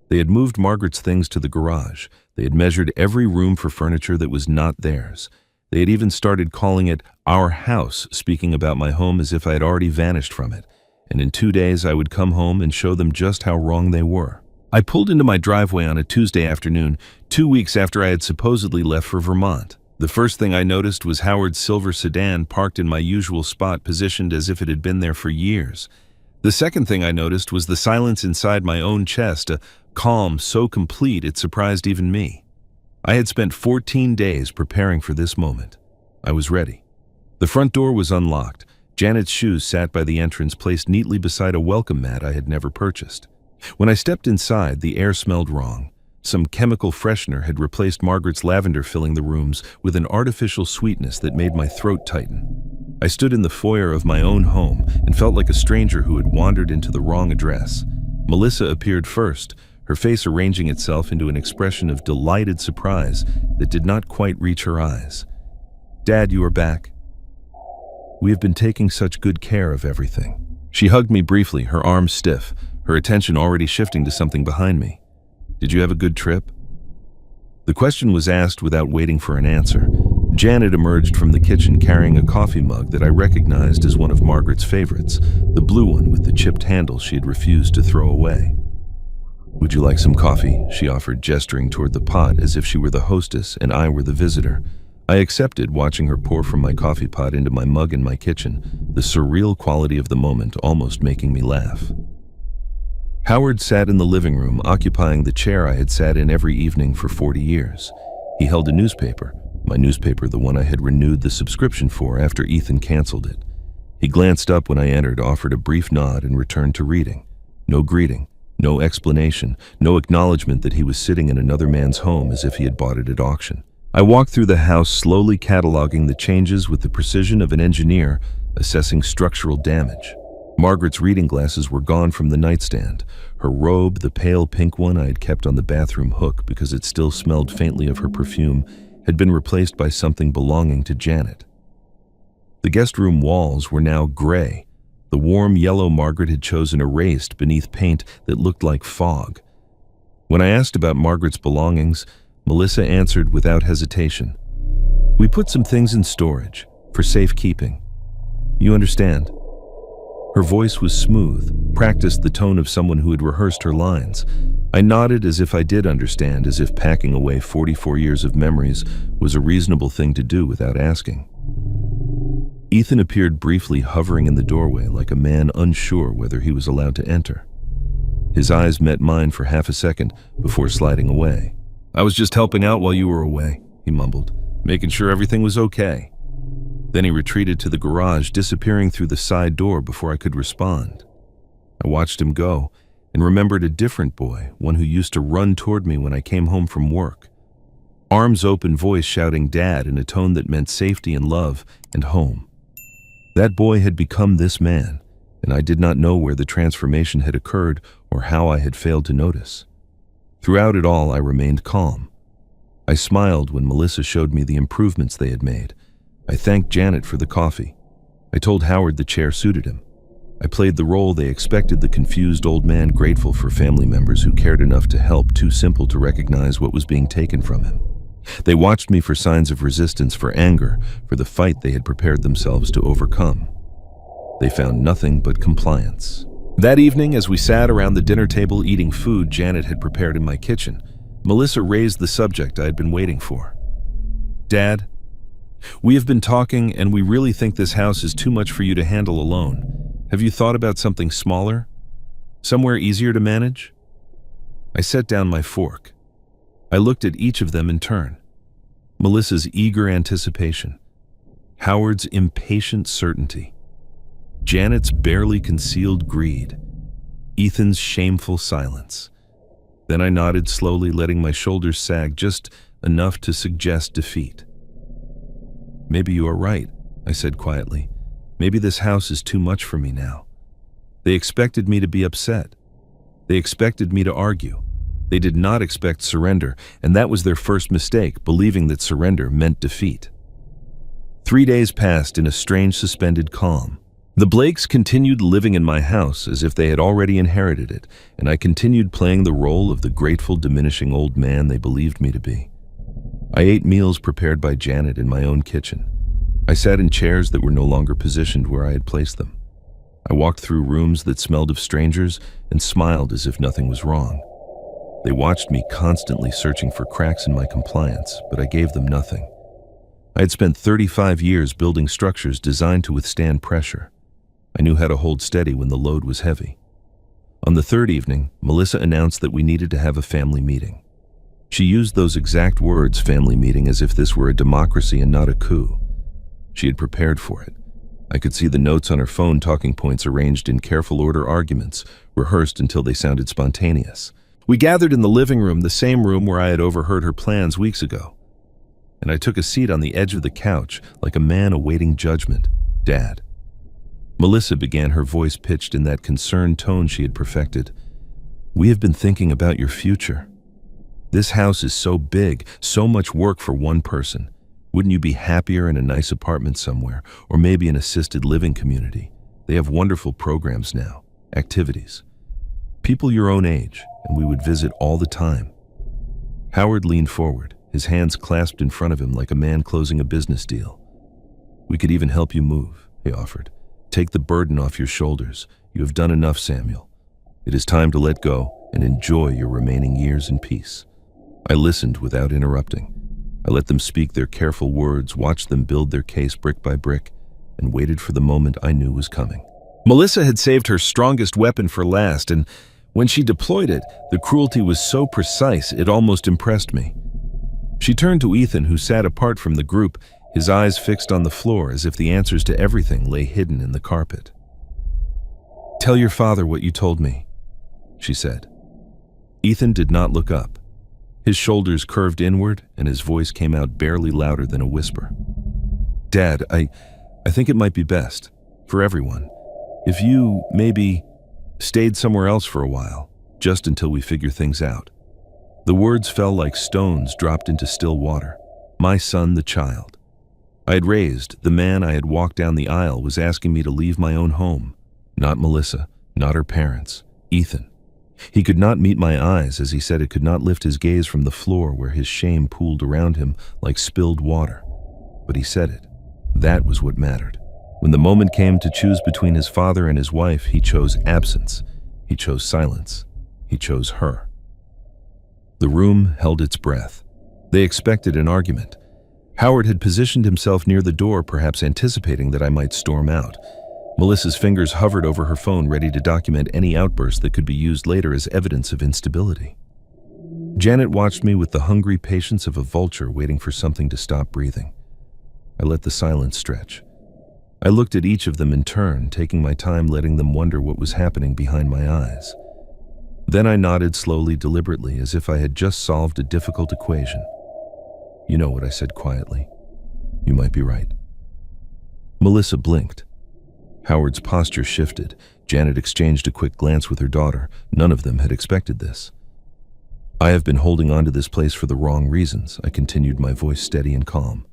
They had moved Margaret's things to the garage. They had measured every room for furniture that was not theirs. They had even started calling it our house, speaking about my home as if I had already vanished from it. And in 2 days I would come home and show them just how wrong they were. I pulled into my driveway on a Tuesday afternoon, 2 weeks after I had supposedly left for Vermont. The first thing I noticed was Howard's silver sedan parked in my usual spot, positioned as if it had been there for years. The second thing I noticed was the silence inside my own chest, a calm so complete it surprised even me. I had spent 14 days preparing for this moment. I was ready. The front door was unlocked. Janet's shoes sat by the entrance, placed neatly beside a welcome mat I had never purchased. When I stepped inside, the air smelled wrong. Some chemical freshener had replaced Margaret's lavender, filling the rooms with an artificial sweetness that made my throat tighten. I stood in the foyer of my own home and felt like a stranger who had wandered into the wrong address. Melissa appeared first, her face arranging itself into an expression of delighted surprise that did not quite reach her eyes. "Dad, you are back. We have been taking such good care of everything." She hugged me briefly, her arms stiff, her attention already shifting to something behind me. "Did you have a good trip?" The question was asked without waiting for an answer. Janet emerged from the kitchen carrying a coffee mug that I recognized as one of Margaret's favorites, the blue one with the chipped handle she had refused to throw away. "Would you like some coffee?" she offered, gesturing toward the pot as if she were the hostess and I were the visitor. I accepted, watching her pour from my coffee pot into my mug in my kitchen, the surreal quality of the moment almost making me laugh. Howard sat in the living room, occupying the chair I had sat in every evening for 40 years. He held a newspaper, my newspaper, the one I had renewed the subscription for after Ethan canceled it. He glanced up when I entered, offered a brief nod, and returned to reading. No greeting, no explanation, no acknowledgement that he was sitting in another man's home as if he had bought it at auction. I walked through the house, slowly cataloging the changes with the precision of an engineer assessing structural damage. Margaret's reading glasses were gone from the nightstand. Her robe, the pale pink one I had kept on the bathroom hook because it still smelled faintly of her perfume, had been replaced by something belonging to Janet. The guest room walls were now gray. The warm yellow Margaret had chosen erased beneath paint that looked like fog. When I asked about Margaret's belongings, Melissa answered without hesitation. "We put some things in storage, for safekeeping. You understand?" Her voice was smooth, practiced the tone of someone who had rehearsed her lines. I nodded as if I did understand, as if packing away 44 years of memories was a reasonable thing to do without asking. Ethan appeared briefly, hovering in the doorway like a man unsure whether he was allowed to enter. His eyes met mine for half a second before sliding away. "I was just helping out while you were away," he mumbled, "making sure everything was okay." Then he retreated to the garage, disappearing through the side door before I could respond. I watched him go and remembered a different boy, one who used to run toward me when I came home from work. Arms open, voice shouting "Dad" in a tone that meant safety and love and home. That boy had become this man, and I did not know where the transformation had occurred or how I had failed to notice. Throughout it all, I remained calm. I smiled when Melissa showed me the improvements they had made. I thanked Janet for the coffee. I told Howard the chair suited him. I played the role they expected, the confused old man grateful for family members who cared enough to help, too simple to recognize what was being taken from him. They watched me for signs of resistance, for anger, for the fight they had prepared themselves to overcome. They found nothing but compliance. That evening, as we sat around the dinner table eating food Janet had prepared in my kitchen, Melissa raised the subject I had been waiting for. "Dad, we have been talking, and we really think this house is too much for you to handle alone. Have you thought about something smaller? Somewhere easier to manage?" I set down my fork. I looked at each of them in turn. Melissa's eager anticipation, Howard's impatient certainty, Janet's barely concealed greed, Ethan's shameful silence. Then I nodded slowly, letting my shoulders sag just enough to suggest defeat. "Maybe you are right," I said quietly. "Maybe this house is too much for me now. They expected me to be upset. They expected me to argue. They did not expect surrender, and that was their first mistake, believing that surrender meant defeat." 3 days passed in a strange suspended calm. The Blakes continued living in my house as if they had already inherited it, and I continued playing the role of the grateful, diminishing old man they believed me to be. I ate meals prepared by Janet in my own kitchen. I sat in chairs that were no longer positioned where I had placed them. I walked through rooms that smelled of strangers and smiled as if nothing was wrong. They watched me, constantly searching for cracks in my compliance, but I gave them nothing. I had spent 35 years building structures designed to withstand pressure. I knew how to hold steady when the load was heavy. On the third evening, Melissa announced that we needed to have a family meeting. She used those exact words, family meeting, as if this were a democracy and not a coup. She had prepared for it. I could see the notes on her phone, talking points arranged in careful order, arguments rehearsed until they sounded spontaneous. We gathered in the living room, the same room where I had overheard her plans weeks ago. And I took a seat on the edge of the couch, like a man awaiting judgment. "Dad." Melissa began, her voice pitched in that concerned tone she had perfected. "We have been thinking about your future. This house is so big, so much work for one person. Wouldn't you be happier in a nice apartment somewhere, or maybe an assisted living community? They have wonderful programs now, activities. People your own age, and we would visit all the time." Howard leaned forward, his hands clasped in front of him like a man closing a business deal. "We could even help you move," he offered. "Take the burden off your shoulders. You have done enough, Samuel. It is time to let go and enjoy your remaining years in peace." I listened without interrupting. I let them speak their careful words, watched them build their case brick by brick, and waited for the moment I knew was coming. Melissa had saved her strongest weapon for last, and when she deployed it, the cruelty was so precise it almost impressed me. She turned to Ethan, who sat apart from the group, his eyes fixed on the floor as if the answers to everything lay hidden in the carpet. "Tell your father what you told me," she said. Ethan did not look up. His shoulders curved inward, and his voice came out barely louder than a whisper. "Dad, I think it might be best, for everyone, if you, maybe, stayed somewhere else for a while, just until we figure things out." The words fell like stones dropped into still water. My son, the child I had raised, the man I had walked down the aisle, was asking me to leave my own home, Not Melissa, not her parents, Ethan. He could not meet my eyes, as he said it could not lift his gaze from the floor where his shame pooled around him like spilled water. But he said it. That was what mattered. When the moment came to choose between his father and his wife, he chose absence. He chose silence. He chose her. The room held its breath. They expected an argument. Howard had positioned himself near the door, perhaps anticipating that I might storm out. Melissa's fingers hovered over her phone, ready to document any outburst that could be used later as evidence of instability. Janet watched me with the hungry patience of a vulture waiting for something to stop breathing. I let the silence stretch. I looked at each of them in turn, taking my time letting them wonder what was happening behind my eyes. Then I nodded slowly, deliberately, as if I had just solved a difficult equation. "You know what," I said quietly. "You might be right." Melissa blinked. Howard's posture shifted. Janet exchanged a quick glance with her daughter. None of them had expected this. "I have been holding on to this place for the wrong reasons," I continued, my voice steady and calm.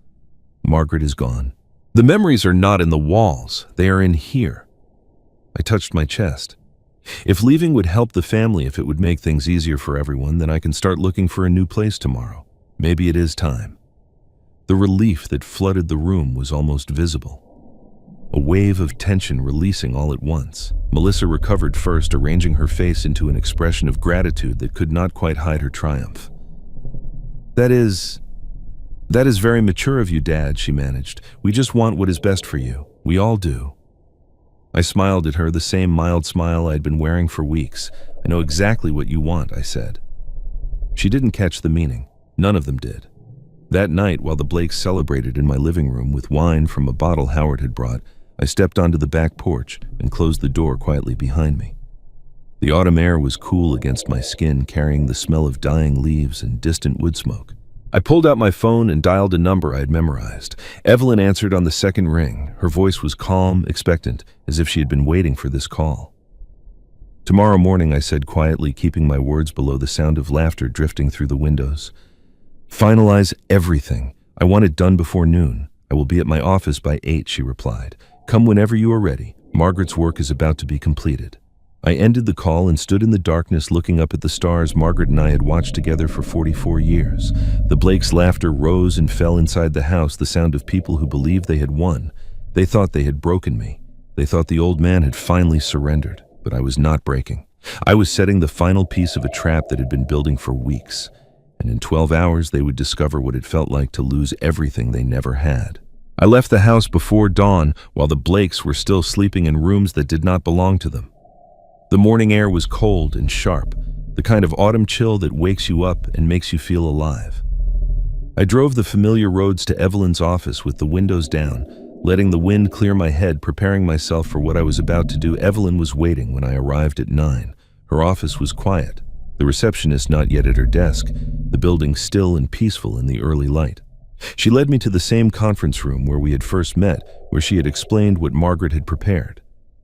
"Margaret is gone. The memories are not in the walls. They are in here." I touched my chest. "If leaving would help the family, if it would make things easier for everyone, then I can start looking for a new place tomorrow. Maybe it is time." The relief that flooded the room was almost visible. A wave of tension releasing all at once. Melissa recovered first, arranging her face into an expression of gratitude that could not quite hide her triumph. That is very mature of you, Dad," she managed. "We just want what is best for you. We all do." I smiled at her, the same mild smile I'd been wearing for weeks. "I know exactly what you want," I said. She didn't catch the meaning. None of them did. That night, while the Blakes celebrated in my living room with wine from a bottle Howard had brought, I stepped onto the back porch and closed the door quietly behind me. The autumn air was cool against my skin, carrying the smell of dying leaves and distant wood smoke. I pulled out my phone and dialed a number I had memorized. Evelyn answered on the second ring. Her voice was calm, expectant, as if she had been waiting for this call. "Tomorrow morning," I said quietly, keeping my words below the sound of laughter drifting through the windows. "Finalize everything. I want it done before noon. I will be at my office by 8, she replied. "Come whenever you are ready. Margaret's work is about to be completed." I ended the call and stood in the darkness looking up at the stars Margaret and I had watched together for 44 years. The Blakes' laughter rose and fell inside the house, the sound of people who believed they had won. They thought they had broken me. They thought the old man had finally surrendered, but I was not breaking. I was setting the final piece of a trap that had been building for weeks, and in 12 hours they would discover what it felt like to lose everything they never had. I left the house before dawn while the Blakes were still sleeping in rooms that did not belong to them. The morning air was cold and sharp, the kind of autumn chill that wakes you up and makes you feel alive. I drove the familiar roads to Evelyn's office with the windows down, letting the wind clear my head, preparing myself for what I was about to do. Evelyn was waiting when I arrived at 9. Her office was quiet, the receptionist not yet at her desk, the building still and peaceful in the early light. She led me to the same conference room where we had first met, where she had explained what Margaret had prepared.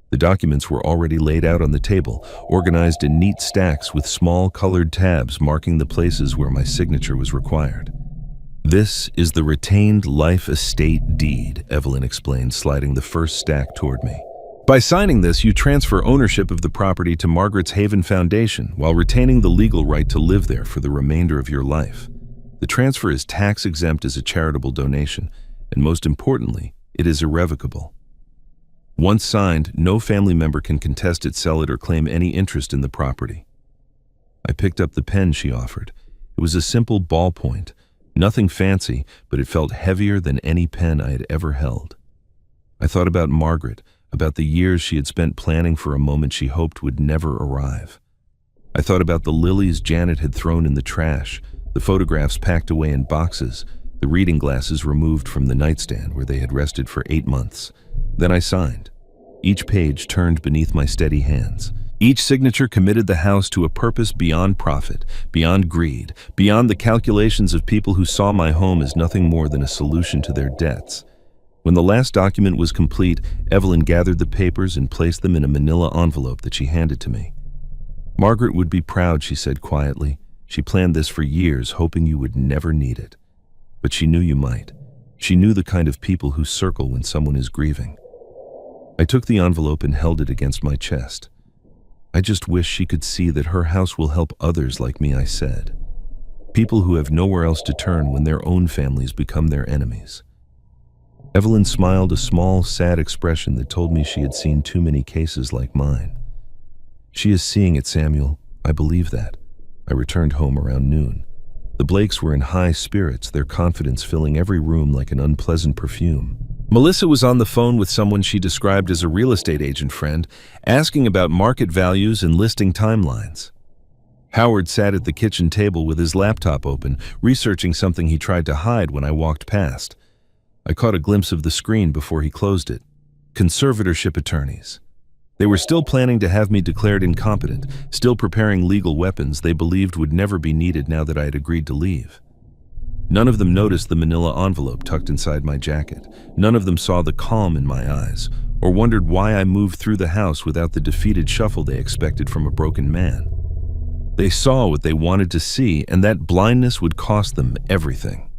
The documents were already laid out on the table, organized in neat stacks with small colored tabs marking the places where my signature was required. "This is the retained life estate deed," Evelyn explained, sliding the first stack toward me. "By signing this, you transfer ownership of the property to Margaret's Haven Foundation while retaining the legal right to live there for the remainder of your life. The transfer is tax-exempt as a charitable donation, and most importantly, it is irrevocable. Once signed, no family member can contest it, sell it, or claim any interest in the property." I picked up the pen she offered. It was a simple ballpoint, nothing fancy, but it felt heavier than any pen I had ever held. I thought about Margaret, about the years she had spent planning for a moment she hoped would never arrive. I thought about the lilies Janet had thrown in the trash, the photographs packed away in boxes, the reading glasses removed from the nightstand where they had rested for 8 months. Then I signed. Each page turned beneath my steady hands. Each signature committed the house to a purpose beyond profit, beyond greed, beyond the calculations of people who saw my home as nothing more than a solution to their debts. When the last document was complete, Evelyn gathered the papers and placed them in a manila envelope that she handed to me. "Margaret would be proud," she said quietly. "She planned this for years, hoping you would never need it. But she knew you might. She knew the kind of people who circle when someone is grieving." I took the envelope and held it against my chest. I just wish she could see that her house will help others like me, I said. People who have nowhere else to turn when their own families become their enemies. Evelyn smiled, a small, sad expression that told me she had seen too many cases like mine. She is seeing it, Samuel. I believe that. I returned home around noon. The Blakes were in high spirits, their confidence filling every room like an unpleasant perfume. Melissa was on the phone with someone she described as a real estate agent friend, asking about market values and listing timelines. Howard sat at the kitchen table with his laptop open, researching something he tried to hide when I walked past. I caught a glimpse of the screen before he closed it. Conservatorship attorneys. They were still planning to have me declared incompetent, still preparing legal weapons they believed would never be needed now that I had agreed to leave. None of them noticed the manila envelope tucked inside my jacket. None of them saw the calm in my eyes, or wondered why I moved through the house without the defeated shuffle they expected from a broken man. They saw what they wanted to see, and that blindness would cost them everything.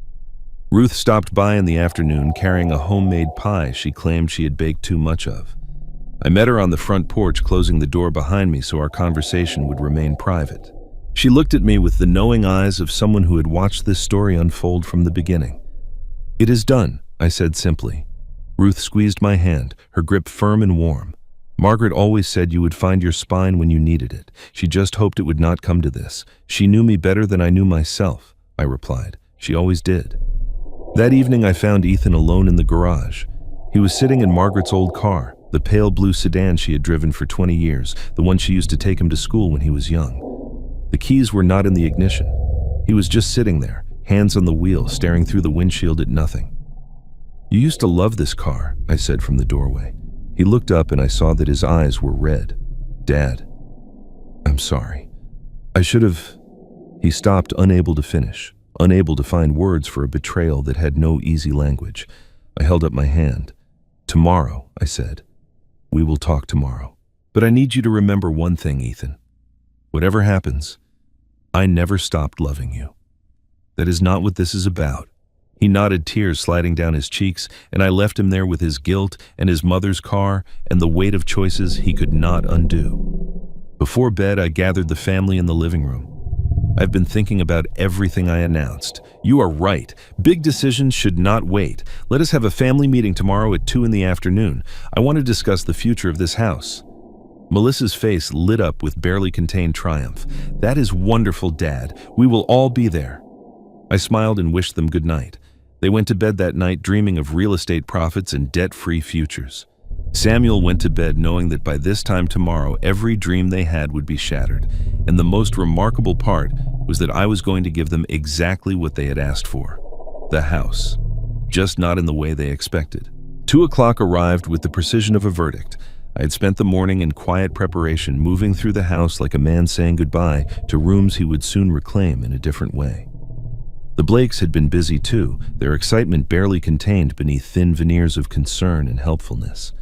Ruth stopped by in the afternoon carrying a homemade pie she claimed she had baked too much of. I met her on the front porch, closing the door behind me so our conversation would remain private. She looked at me with the knowing eyes of someone who had watched this story unfold from the beginning. "It is done," I said simply. Ruth squeezed my hand, her grip firm and warm. "Margaret always said you would find your spine when you needed it. She just hoped it would not come to this. She knew me better than I knew myself," I replied. "She always did." That evening I found Ethan alone in the garage. He was sitting in Margaret's old car, the pale blue sedan she had driven for 20 years, the one she used to take him to school when he was young. The keys were not in the ignition. He was just sitting there, hands on the wheel, staring through the windshield at nothing. "You used to love this car," I said from the doorway. He looked up and I saw that his eyes were red. "Dad, I'm sorry. I should have..." He stopped, unable to finish, unable to find words for a betrayal that had no easy language. I held up my hand. "Tomorrow," I said. "We will talk tomorrow. But I need you to remember one thing, Ethan. Whatever happens, I never stopped loving you. That is not what this is about." He nodded, tears sliding down his cheeks, and I left him there with his guilt and his mother's car and the weight of choices he could not undo. Before bed, I gathered the family in the living room. "I've been thinking about everything I announced. You are right. Big decisions should not wait. Let us have a family meeting tomorrow at 2 in the afternoon. I want to discuss the future of this house." Melissa's face lit up with barely contained triumph. "That is wonderful, Dad. We will all be there." I smiled and wished them good night. They went to bed that night dreaming of real estate profits and debt-free futures. Samuel went to bed knowing that by this time tomorrow, every dream they had would be shattered. And the most remarkable part was that I was going to give them exactly what they had asked for. The house. Just not in the way they expected. 2 o'clock arrived with the precision of a verdict. I had spent the morning in quiet preparation, moving through the house like a man saying goodbye to rooms he would soon reclaim in a different way. The Blakes had been busy too, their excitement barely contained beneath thin veneers of concern and helpfulness.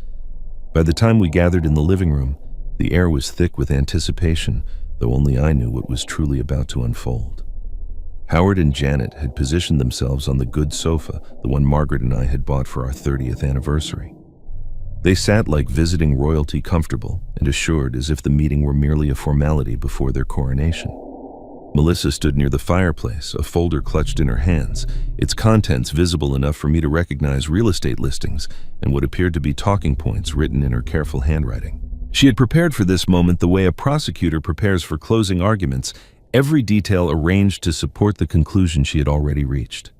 By the time we gathered in the living room, the air was thick with anticipation, though only I knew what was truly about to unfold. Howard and Janet had positioned themselves on the good sofa, the one Margaret and I had bought for our 30th anniversary. They sat like visiting royalty, comfortable and assured, as if the meeting were merely a formality before their coronation. Melissa stood near the fireplace, a folder clutched in her hands, its contents visible enough for me to recognize real estate listings and what appeared to be talking points written in her careful handwriting. She had prepared for this moment the way a prosecutor prepares for closing arguments, every detail arranged to support the conclusion she had already reached.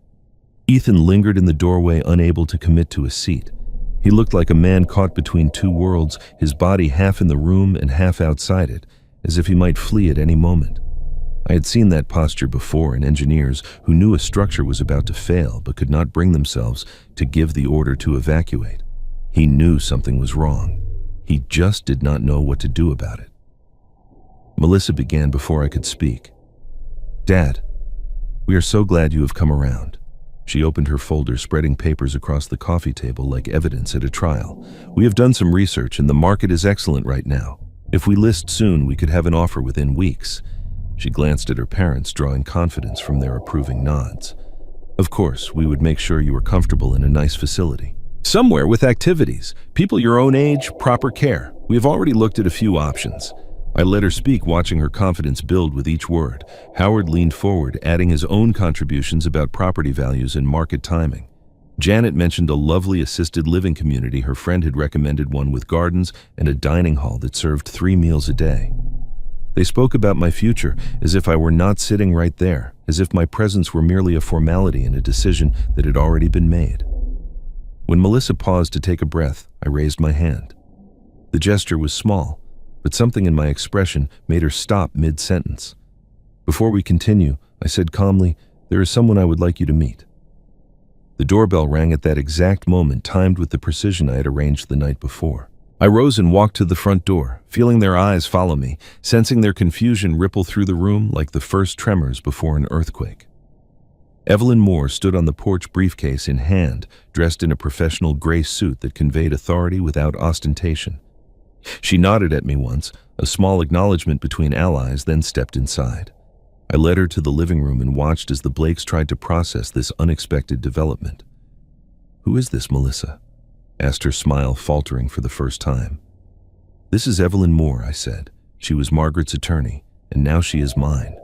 Ethan lingered in the doorway, unable to commit to a seat. He looked like a man caught between two worlds, his body half in the room and half outside it, as if he might flee at any moment. I had seen that posture before in engineers who knew a structure was about to fail but could not bring themselves to give the order to evacuate. He knew something was wrong. He just did not know what to do about it. Melissa began before I could speak. "Dad, we are so glad you have come around." She opened her folder, spreading papers across the coffee table like evidence at a trial. "We have done some research and the market is excellent right now. If we list soon, we could have an offer within weeks." She glanced at her parents, drawing confidence from their approving nods. "Of course, we would make sure you were comfortable in a nice facility. Somewhere with activities, people your own age, proper care. We have already looked at a few options. I let her speak, watching her confidence build with each word. Howard leaned forward, adding his own contributions about property values and market timing. Janet mentioned a lovely assisted living community. Her friend had recommended one with gardens and a dining hall that served 3 meals a day. They spoke about my future as if I were not sitting right there, as if my presence were merely a formality in a decision that had already been made. When Melissa paused to take a breath, I raised my hand. The gesture was small, but something in my expression made her stop mid-sentence. Before we continue, I said calmly, "There is someone I would like you to meet." The doorbell rang at that exact moment, timed with the precision I had arranged the night before. I rose and walked to the front door, feeling their eyes follow me, sensing their confusion ripple through the room like the first tremors before an earthquake. Evelyn Moore stood on the porch, briefcase in hand, dressed in a professional gray suit that conveyed authority without ostentation. She nodded at me once, a small acknowledgement between allies, then stepped inside. I led her to the living room and watched as the Blakes tried to process this unexpected development. "Who is this, Melissa?" asked her smile faltering for the first time. "This is Evelyn Moore," I said. "She was Margaret's attorney, and now she is mine."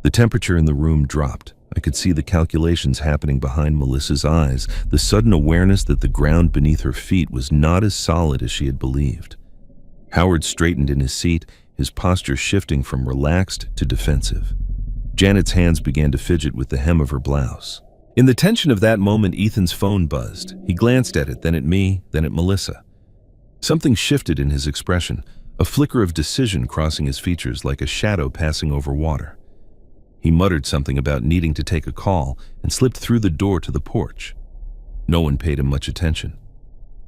The temperature in the room dropped. I could see the calculations happening behind Melissa's eyes, the sudden awareness that the ground beneath her feet was not as solid as she had believed. Howard straightened in his seat, his posture shifting from relaxed to defensive. Janet's hands began to fidget with the hem of her blouse. In the tension of that moment, Ethan's phone buzzed. He glanced at it, then at me, then at Melissa. Something shifted in his expression, a flicker of decision crossing his features like a shadow passing over water. He muttered something about needing to take a call and slipped through the door to the porch. No one paid him much attention.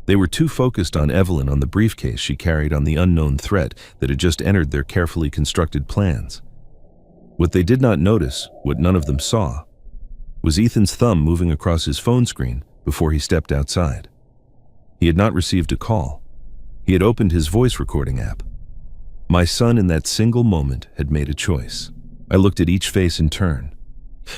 They were too focused on Evelyn, on the briefcase she carried, on the unknown threat that had just entered their carefully constructed plans. What they did not notice, what none of them saw, was Ethan's thumb moving across his phone screen before he stepped outside. He had not received a call. He had opened his voice recording app. My son, in that single moment, had made a choice. I looked at each face in turn.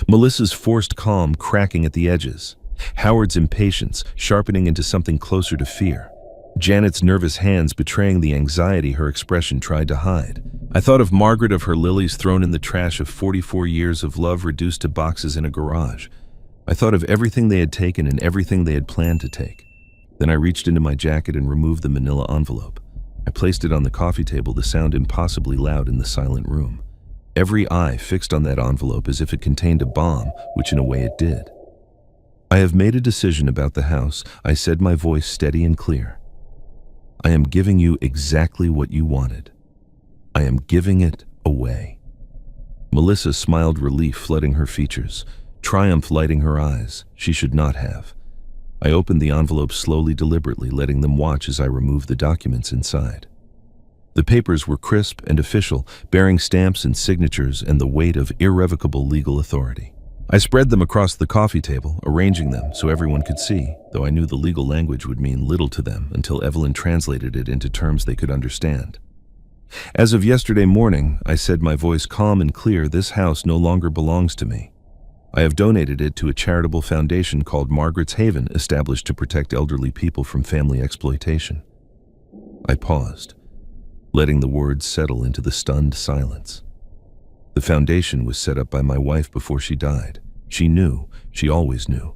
Melissa's forced calm cracking at the edges. Howard's impatience sharpening into something closer to fear. Janet's nervous hands betraying the anxiety her expression tried to hide. I thought of Margaret, of her lilies thrown in the trash, of 44 years of love reduced to boxes in a garage. I thought of everything they had taken and everything they had planned to take. Then I reached into my jacket and removed the manila envelope. I placed it on the coffee table, the sound impossibly loud in the silent room. Every eye fixed on that envelope as if it contained a bomb, which in a way it did. "I have made a decision about the house," I said, my voice steady and clear. "I am giving you exactly what you wanted. I am giving it away." Melissa smiled, relief flooding her features, triumph lighting her eyes. She should not have. I opened the envelope slowly, deliberately, letting them watch as I removed the documents inside. The papers were crisp and official, bearing stamps and signatures and the weight of irrevocable legal authority. I spread them across the coffee table, arranging them so everyone could see, though I knew the legal language would mean little to them until Evelyn translated it into terms they could understand. "As of yesterday morning," I said, my voice calm and clear, "this house no longer belongs to me. I have donated it to a charitable foundation called Margaret's Haven, established to protect elderly people from family exploitation." I paused, letting the words settle into the stunned silence. The foundation was set up by my wife before she died. She knew, she always knew.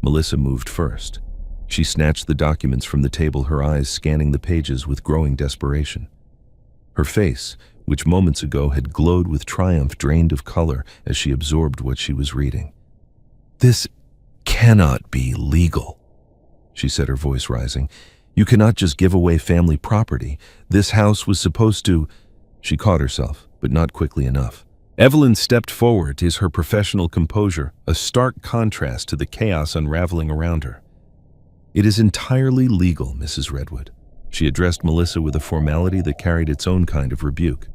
Melissa moved first. She snatched the documents from the table, her eyes scanning the pages with growing desperation. Her face, which moments ago had glowed with triumph, drained of color as she absorbed what she was reading. "This cannot be legal," she said, her voice rising. "You cannot just give away family property. This house was supposed to—" She caught herself, but not quickly enough. Evelyn stepped forward, her professional composure a stark contrast to the chaos unraveling around her. "It is entirely legal, Mrs. Redwood." She addressed Melissa with a formality that carried its own kind of rebuke.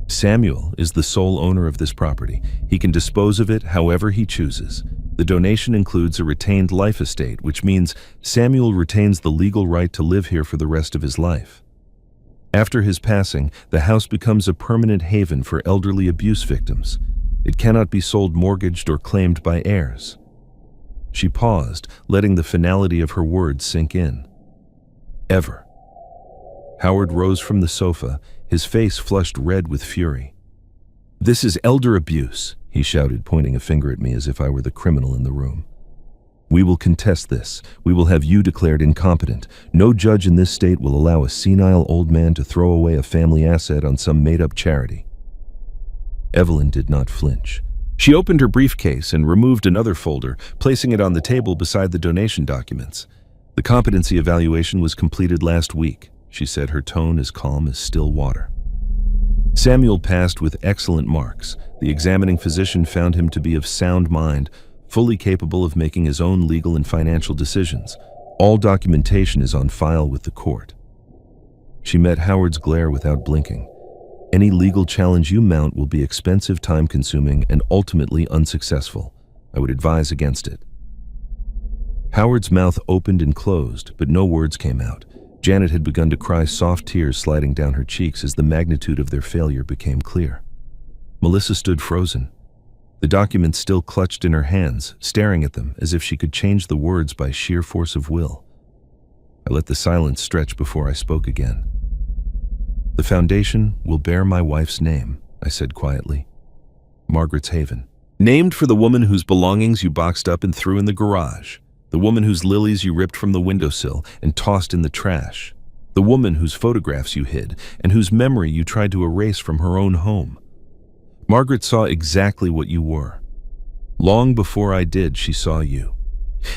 "Samuel is the sole owner of this property. He can dispose of it however he chooses. The donation includes a retained life estate, which means Samuel retains the legal right to live here for the rest of his life. After his passing, the house becomes a permanent haven for elderly abuse victims. It cannot be sold, mortgaged, or claimed by heirs." She paused, letting the finality of her words sink in. Ever. Howard rose from the sofa, his face flushed red with fury. "This is elder abuse," he shouted, pointing a finger at me as if I were the criminal in the room. "We will contest this. We will have you declared incompetent. No judge in this state will allow a senile old man to throw away a family asset on some made-up charity." Evelyn did not flinch. She opened her briefcase and removed another folder, placing it on the table beside the donation documents. "The competency evaluation was completed last week," she said, her tone as calm as still water. "Samuel passed with excellent marks. The examining physician found him to be of sound mind, fully capable of making his own legal and financial decisions. All documentation is on file with the court." She met Howard's glare without blinking. "Any legal challenge you mount will be expensive, time-consuming, and ultimately unsuccessful. I would advise against it." Howard's mouth opened and closed, but no words came out. Janet had begun to cry, soft tears sliding down her cheeks as the magnitude of their failure became clear. Melissa stood frozen, the documents still clutched in her hands, staring at them as if she could change the words by sheer force of will. I let the silence stretch before I spoke again. "The foundation will bear my wife's name," I said quietly. "Margaret's Haven. Named for the woman whose belongings you boxed up and threw in the garage. The woman whose lilies you ripped from the windowsill and tossed in the trash. The woman whose photographs you hid and whose memory you tried to erase from her own home. Margaret saw exactly what you were. Long before I did, she saw you.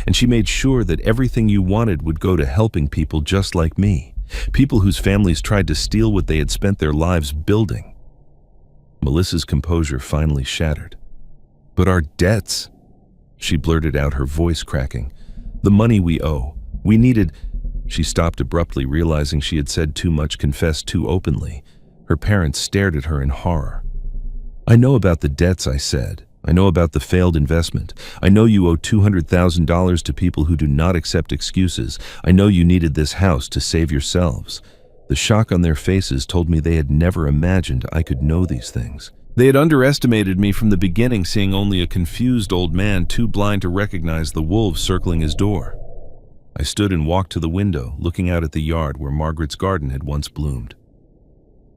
And she made sure that everything you wanted would go to helping people just like me. People whose families tried to steal what they had spent their lives building." Melissa's composure finally shattered. "But our debts," she blurted out, her voice cracking. "The money we owe. We needed—" She stopped abruptly, realizing she had said too much, confessed too openly. Her parents stared at her in horror. "I know about the debts," I said. "I know about the failed investment. I know you owe $200,000 to people who do not accept excuses. I know you needed this house to save yourselves." The shock on their faces told me they had never imagined I could know these things. They had underestimated me from the beginning, seeing only a confused old man too blind to recognize the wolves circling his door. I stood and walked to the window, looking out at the yard where Margaret's garden had once bloomed.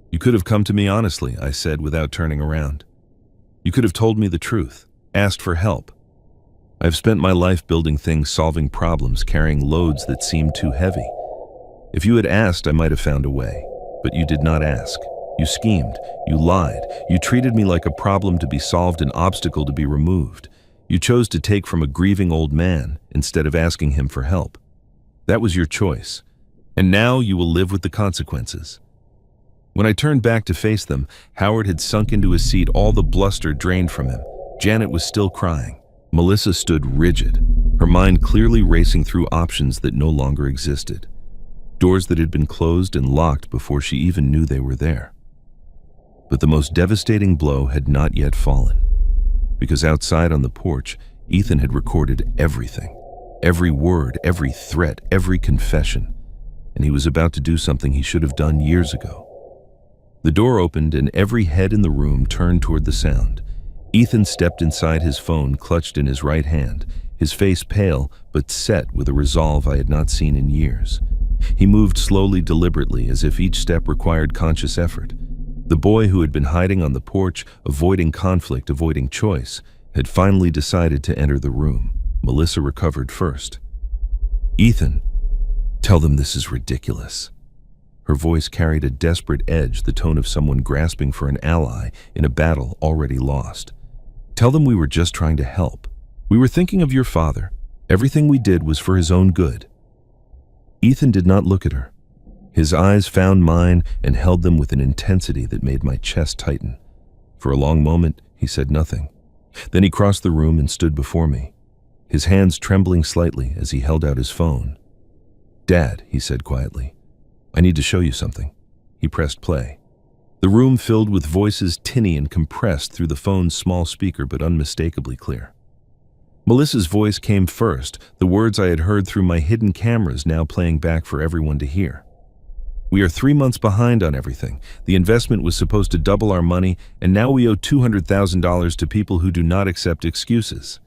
"You could have come to me honestly," I said without turning around. "You could have told me the truth, asked for help. I've spent my life building things, solving problems, carrying loads that seemed too heavy. If you had asked, I might have found a way, but you did not ask. You schemed, you lied, you treated me like a problem to be solved, an obstacle to be removed. You chose to take from a grieving old man instead of asking him for help. That was your choice, and now you will live with the consequences." When I turned back to face them, Howard had sunk into his seat, all the bluster drained from him. Janet was still crying. Melissa stood rigid, her mind clearly racing through options that no longer existed. Doors that had been closed and locked before she even knew they were there. But the most devastating blow had not yet fallen, because outside on the porch, Ethan had recorded everything. Every word, every threat, every confession, and he was about to do something he should have done years ago. The door opened and every head in the room turned toward the sound. Ethan stepped inside, his phone clutched in his right hand, his face pale but set with a resolve I had not seen in years. He moved slowly, deliberately, as if each step required conscious effort. The boy who had been hiding on the porch, avoiding conflict, avoiding choice, had finally decided to enter the room. Melissa recovered first. "Ethan, tell them this is ridiculous." Her voice carried a desperate edge, the tone of someone grasping for an ally in a battle already lost. "Tell them we were just trying to help. We were thinking of your father. Everything we did was for his own good." Ethan did not look at her. His eyes found mine and held them with an intensity that made my chest tighten. For a long moment, he said nothing. Then he crossed the room and stood before me, his hands trembling slightly as he held out his phone. "Dad," he said quietly, "I need to show you something." He pressed play. The room filled with voices, tinny and compressed through the phone's small speaker, but unmistakably clear. Melissa's voice came first, the words I had heard through my hidden cameras now playing back for everyone to hear. "We are 3 months behind on everything. The investment was supposed to double our money, and now we owe $200,000 to people who do not accept excuses."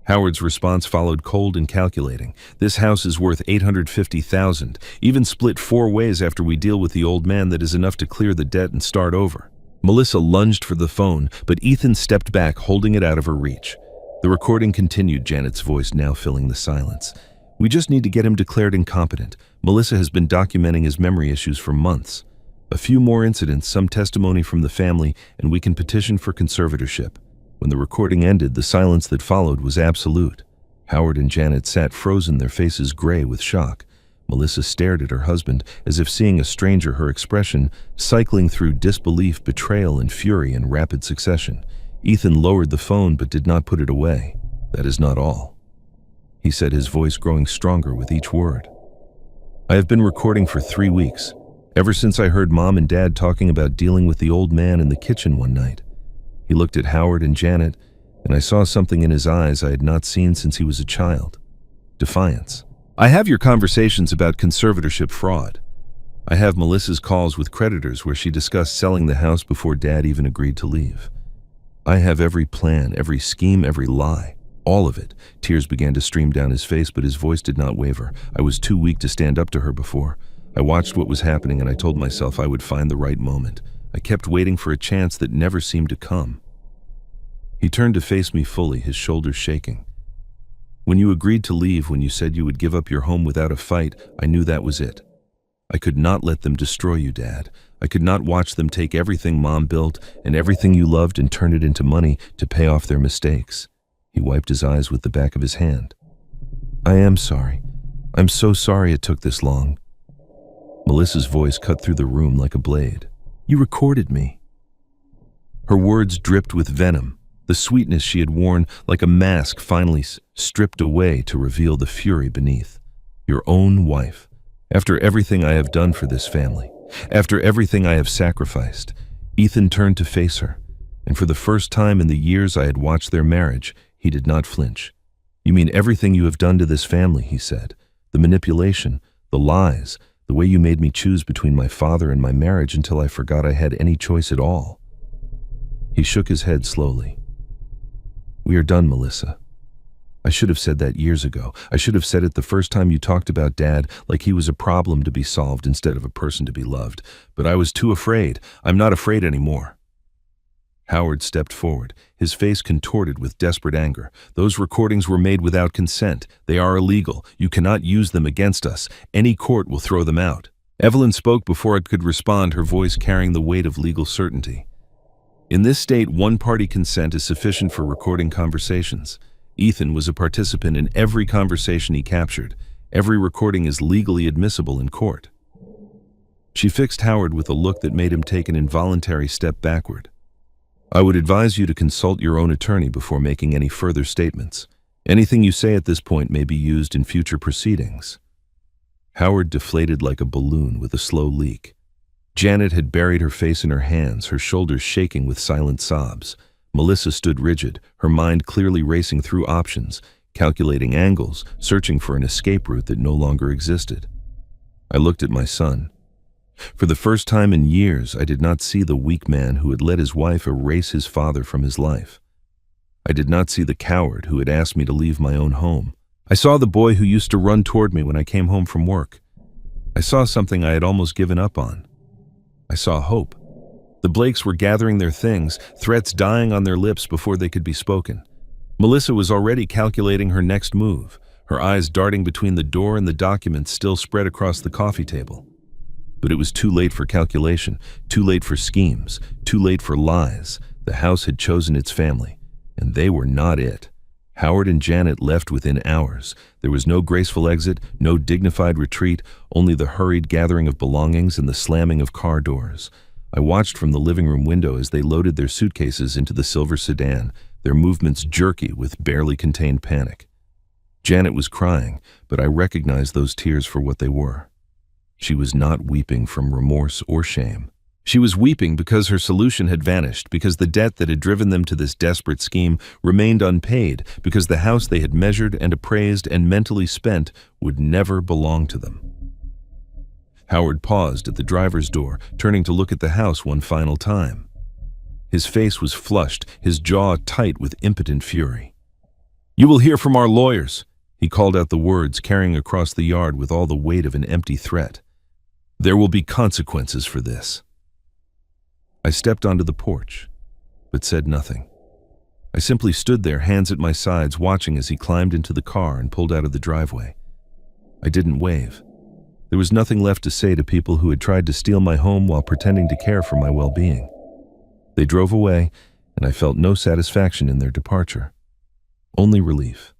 Howard's response followed cold and calculating. "This house is worth $850,000. Even split 4 ways after we deal with the old man, that is enough to clear the debt and start over." Melissa lunged for the phone, but Ethan stepped back, holding it out of her reach. The recording continued, Janet's voice now filling the silence. "We just need to get him declared incompetent. Melissa has been documenting his memory issues for months. A few more incidents, some testimony from the family, and we can petition for conservatorship." When the recording ended, the silence that followed was absolute. Howard and Janet sat frozen, their faces gray with shock. Melissa stared at her husband as if seeing a stranger, her expression cycling through disbelief, betrayal, and fury in rapid succession. Ethan lowered the phone but did not put it away. "That is not all," he said, his voice growing stronger with each word. "I have been recording for 3 weeks, ever since I heard Mom and Dad talking about dealing with the old man in the kitchen one night." He looked at Howard and Janet, and I saw something in his eyes I had not seen since he was a child. Defiance. "I have your conversations about conservatorship fraud. I have Melissa's calls with creditors where she discussed selling the house before Dad even agreed to leave. I have every plan, every scheme, every lie. All of it." Tears began to stream down his face, but his voice did not waver. "I was too weak to stand up to her before. I watched what was happening and I told myself I would find the right moment. I kept waiting for a chance that never seemed to come." He turned to face me fully, his shoulders shaking. "When you agreed to leave, when you said you would give up your home without a fight, I knew that was it. I could not let them destroy you, Dad. I could not watch them take everything Mom built and everything you loved and turn it into money to pay off their mistakes." He wiped his eyes with the back of his hand. "I am sorry. I'm so sorry it took this long." Melissa's voice cut through the room like a blade. "You recorded me." Her words dripped with venom. The sweetness she had worn like a mask finally stripped away to reveal the fury beneath. "Your own wife. After everything I have done for this family, after everything I have sacrificed." Ethan turned to face her, and for the first time in the years I had watched their marriage, he did not flinch. "You mean everything you have done to this family," he said. "The manipulation, the lies, the way you made me choose between my father and my marriage until I forgot I had any choice at all." He shook his head slowly. "We are done, Melissa. I should have said that years ago. I should have said it the first time you talked about Dad, like he was a problem to be solved instead of a person to be loved. But I was too afraid. I'm not afraid anymore." Howard stepped forward, his face contorted with desperate anger. "Those recordings were made without consent. They are illegal. You cannot use them against us. Any court will throw them out." Evelyn spoke before I could respond, her voice carrying the weight of legal certainty. "In this state, one-party consent is sufficient for recording conversations. Ethan was a participant in every conversation he captured. Every recording is legally admissible in court." She fixed Howard with a look that made him take an involuntary step backward. "I would advise you to consult your own attorney before making any further statements. Anything you say at this point may be used in future proceedings." Howard deflated like a balloon with a slow leak. Janet had buried her face in her hands, her shoulders shaking with silent sobs. Melissa stood rigid, her mind clearly racing through options, calculating angles, searching for an escape route that no longer existed. I looked at my son. For the first time in years, I did not see the weak man who had let his wife erase his father from his life. I did not see the coward who had asked me to leave my own home. I saw the boy who used to run toward me when I came home from work. I saw something I had almost given up on. I saw hope. The Blakes were gathering their things, threats dying on their lips before they could be spoken. Melissa was already calculating her next move, her eyes darting between the door and the documents still spread across the coffee table. But it was too late for calculation, too late for schemes, too late for lies. The house had chosen its family, and they were not it. Howard and Janet left within hours. There was no graceful exit, no dignified retreat, only the hurried gathering of belongings and the slamming of car doors. I watched from the living room window as they loaded their suitcases into the silver sedan, their movements jerky with barely contained panic. Janet was crying, but I recognized those tears for what they were. She was not weeping from remorse or shame. She was weeping because her solution had vanished, because the debt that had driven them to this desperate scheme remained unpaid, because the house they had measured and appraised and mentally spent would never belong to them. Howard paused at the driver's door, turning to look at the house one final time. His face was flushed, his jaw tight with impotent fury. "You will hear from our lawyers." He called out the words, carrying across the yard with all the weight of an empty threat. "There will be consequences for this." I stepped onto the porch, but said nothing. I simply stood there, hands at my sides, watching as he climbed into the car and pulled out of the driveway. I didn't wave. There was nothing left to say to people who had tried to steal my home while pretending to care for my well-being. They drove away, and I felt no satisfaction in their departure. Only relief.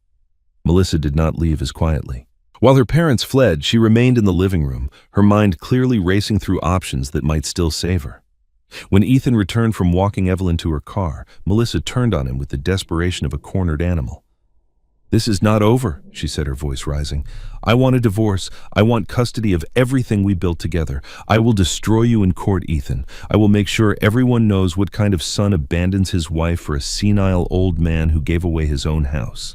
Melissa did not leave as quietly. While her parents fled, she remained in the living room, her mind clearly racing through options that might still save her. When Ethan returned from walking Evelyn to her car, Melissa turned on him with the desperation of a cornered animal. "This is not over," she said, her voice rising. "I want a divorce. I want custody of everything we built together. I will destroy you in court, Ethan. I will make sure everyone knows what kind of son abandons his wife for a senile old man who gave away his own house."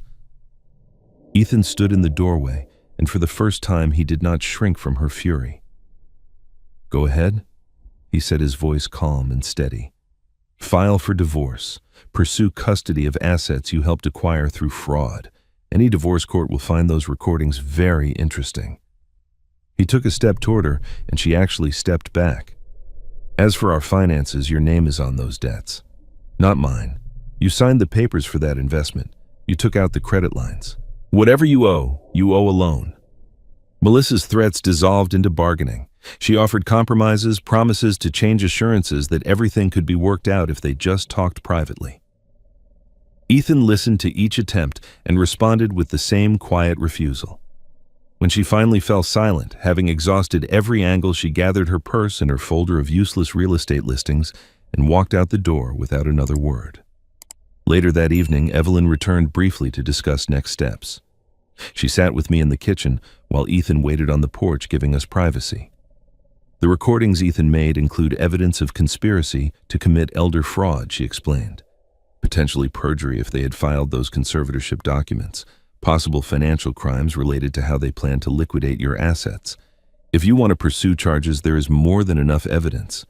Ethan stood in the doorway, and for the first time he did not shrink from her fury. "Go ahead," he said, his voice calm and steady. "File for divorce. Pursue custody of assets you helped acquire through fraud. Any divorce court will find those recordings very interesting." He took a step toward her, and she actually stepped back. "As for our finances, your name is on those debts. Not mine. You signed the papers for that investment. You took out the credit lines. Whatever you owe alone." Melissa's threats dissolved into bargaining. She offered compromises, promises to change, assurances that everything could be worked out if they just talked privately. Ethan listened to each attempt and responded with the same quiet refusal. When she finally fell silent, having exhausted every angle, she gathered her purse and her folder of useless real estate listings and walked out the door without another word. Later that evening, Evelyn returned briefly to discuss next steps. She sat with me in the kitchen while Ethan waited on the porch, giving us privacy. "The recordings Ethan made include evidence of conspiracy to commit elder fraud," she explained. "Potentially perjury if they had filed those conservatorship documents, possible financial crimes related to how they plan to liquidate your assets. If you want to pursue charges, there is more than enough evidence."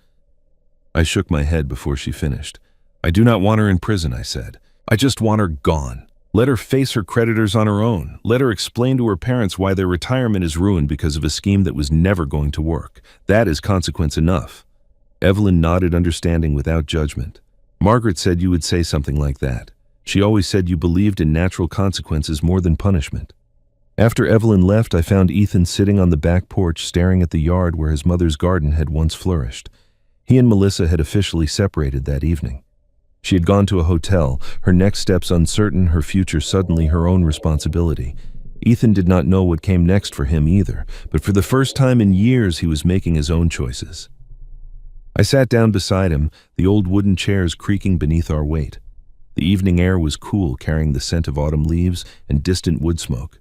I shook my head before she finished. "I do not want her in prison," I said. "I just want her gone. Let her face her creditors on her own. Let her explain to her parents why their retirement is ruined because of a scheme that was never going to work. That is consequence enough." Evelyn nodded, understanding without judgment. "Margaret said you would say something like that. She always said you believed in natural consequences more than punishment." After Evelyn left, I found Ethan sitting on the back porch staring at the yard where his mother's garden had once flourished. He and Melissa had officially separated that evening. She had gone to a hotel, her next steps uncertain, her future suddenly her own responsibility. Ethan did not know what came next for him either, but for the first time in years he was making his own choices. I sat down beside him, the old wooden chairs creaking beneath our weight. The evening air was cool, carrying the scent of autumn leaves and distant wood smoke.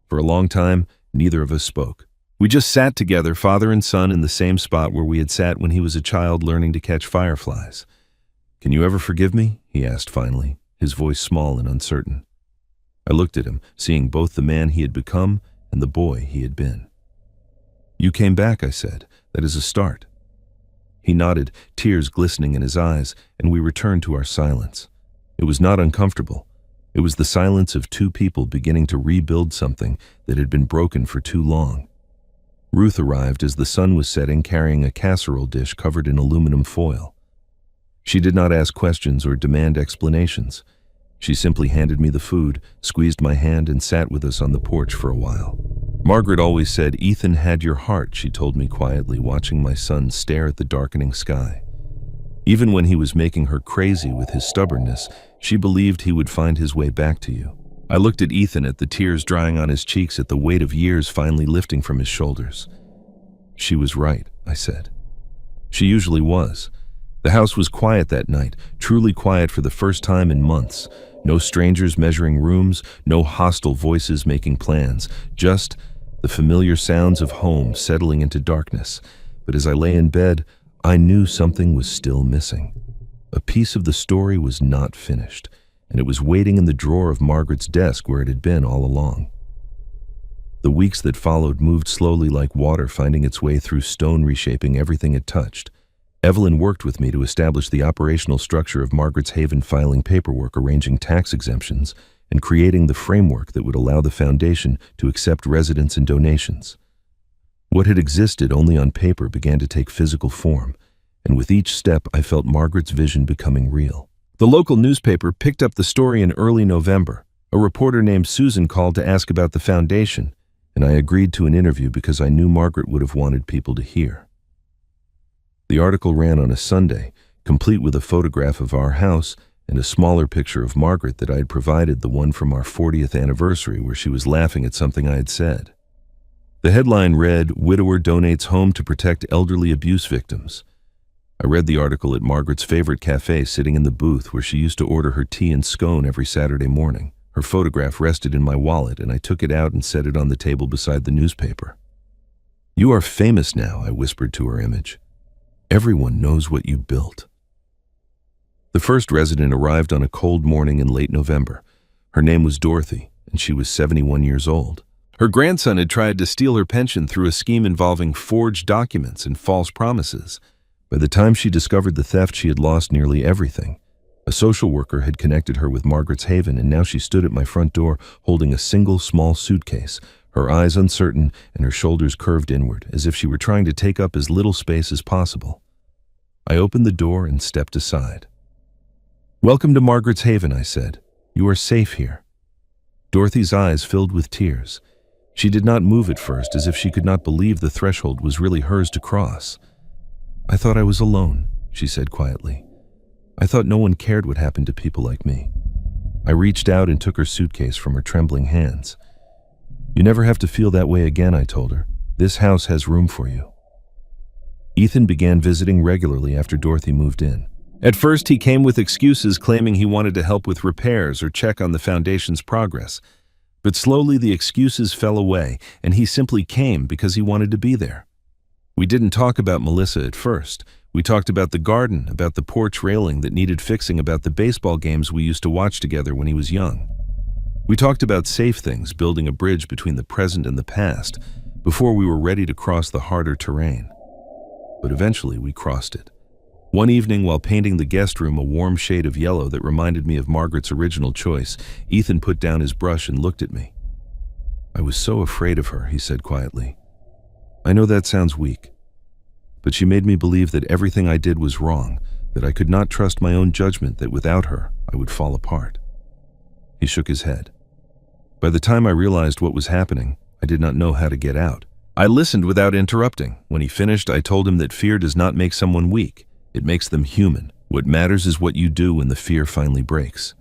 For a long time, neither of us spoke. We just sat together, father and son, in the same spot where we had sat when he was a child learning to catch fireflies. "Can you ever forgive me?" he asked finally, his voice small and uncertain. I looked at him, seeing both the man he had become and the boy he had been. "You came back," I said. "That is a start." He nodded, tears glistening in his eyes, and we returned to our silence. It was not uncomfortable. It was the silence of two people beginning to rebuild something that had been broken for too long. Ruth arrived as the sun was setting, carrying a casserole dish covered in aluminum foil. She did not ask questions or demand explanations. She simply handed me the food, squeezed my hand, and sat with us on the porch for a while. "Margaret always said Ethan had your heart," she told me quietly, watching my son stare at the darkening sky. "Even when he was making her crazy with his stubbornness, she believed he would find his way back to you." I looked at Ethan, at the tears drying on his cheeks, at the weight of years finally lifting from his shoulders. "She was right," I said. She usually was. The house was quiet that night, truly quiet for the first time in months. No strangers measuring rooms, no hostile voices making plans, just the familiar sounds of home settling into darkness. But as I lay in bed, I knew something was still missing. A piece of the story was not finished, and it was waiting in the drawer of Margaret's desk where it had been all along. The weeks that followed moved slowly like water finding its way through stone, reshaping everything it touched. Evelyn worked with me to establish the operational structure of Margaret's Haven, filing paperwork, arranging tax exemptions, and creating the framework that would allow the foundation to accept residents and donations. What had existed only on paper began to take physical form, and with each step I felt Margaret's vision becoming real. The local newspaper picked up the story in early November. A reporter named Susan called to ask about the foundation, and I agreed to an interview because I knew Margaret would have wanted people to hear. The article ran on a Sunday, complete with a photograph of our house and a smaller picture of Margaret that I had provided, the one from our 40th anniversary where she was laughing at something I had said. The headline read, "Widower donates home to protect elderly abuse victims." I read the article at Margaret's favorite cafe, sitting in the booth where she used to order her tea and scone every Saturday morning. Her photograph rested in my wallet, and I took it out and set it on the table beside the newspaper. "You are famous now," I whispered to her image. "Everyone knows what you built." The first resident arrived on a cold morning in late November. Her name was Dorothy, and she was 71 years old. Her grandson had tried to steal her pension through a scheme involving forged documents and false promises. By the time she discovered the theft, she had lost nearly everything. A social worker had connected her with Margaret's Haven, and now she stood at my front door holding a single small suitcase, her eyes uncertain and her shoulders curved inward, as if she were trying to take up as little space as possible. I opened the door and stepped aside. "Welcome to Margaret's Haven," I said. "You are safe here." Dorothy's eyes filled with tears. She did not move at first, as if she could not believe the threshold was really hers to cross. "I thought I was alone," she said quietly. "I thought no one cared what happened to people like me." I reached out and took her suitcase from her trembling hands. "You never have to feel that way again," I told her. "This house has room for you." Ethan began visiting regularly after Dorothy moved in. At first, he came with excuses, claiming he wanted to help with repairs or check on the foundation's progress. But slowly the excuses fell away, and he simply came because he wanted to be there. We didn't talk about Melissa at first. We talked about the garden, about the porch railing that needed fixing, about the baseball games we used to watch together when he was young. We talked about safe things, building a bridge between the present and the past, before we were ready to cross the harder terrain. But eventually we crossed it. One evening, while painting the guest room a warm shade of yellow that reminded me of Margaret's original choice, Ethan put down his brush and looked at me. "I was so afraid of her," he said quietly. "I know that sounds weak, but she made me believe that everything I did was wrong, that I could not trust my own judgment, that without her, I would fall apart." He shook his head. By the time I realized what was happening, I did not know how to get out. I listened without interrupting. When he finished, I told him that fear does not make someone weak. It makes them human. What matters is what you do when the fear finally breaks.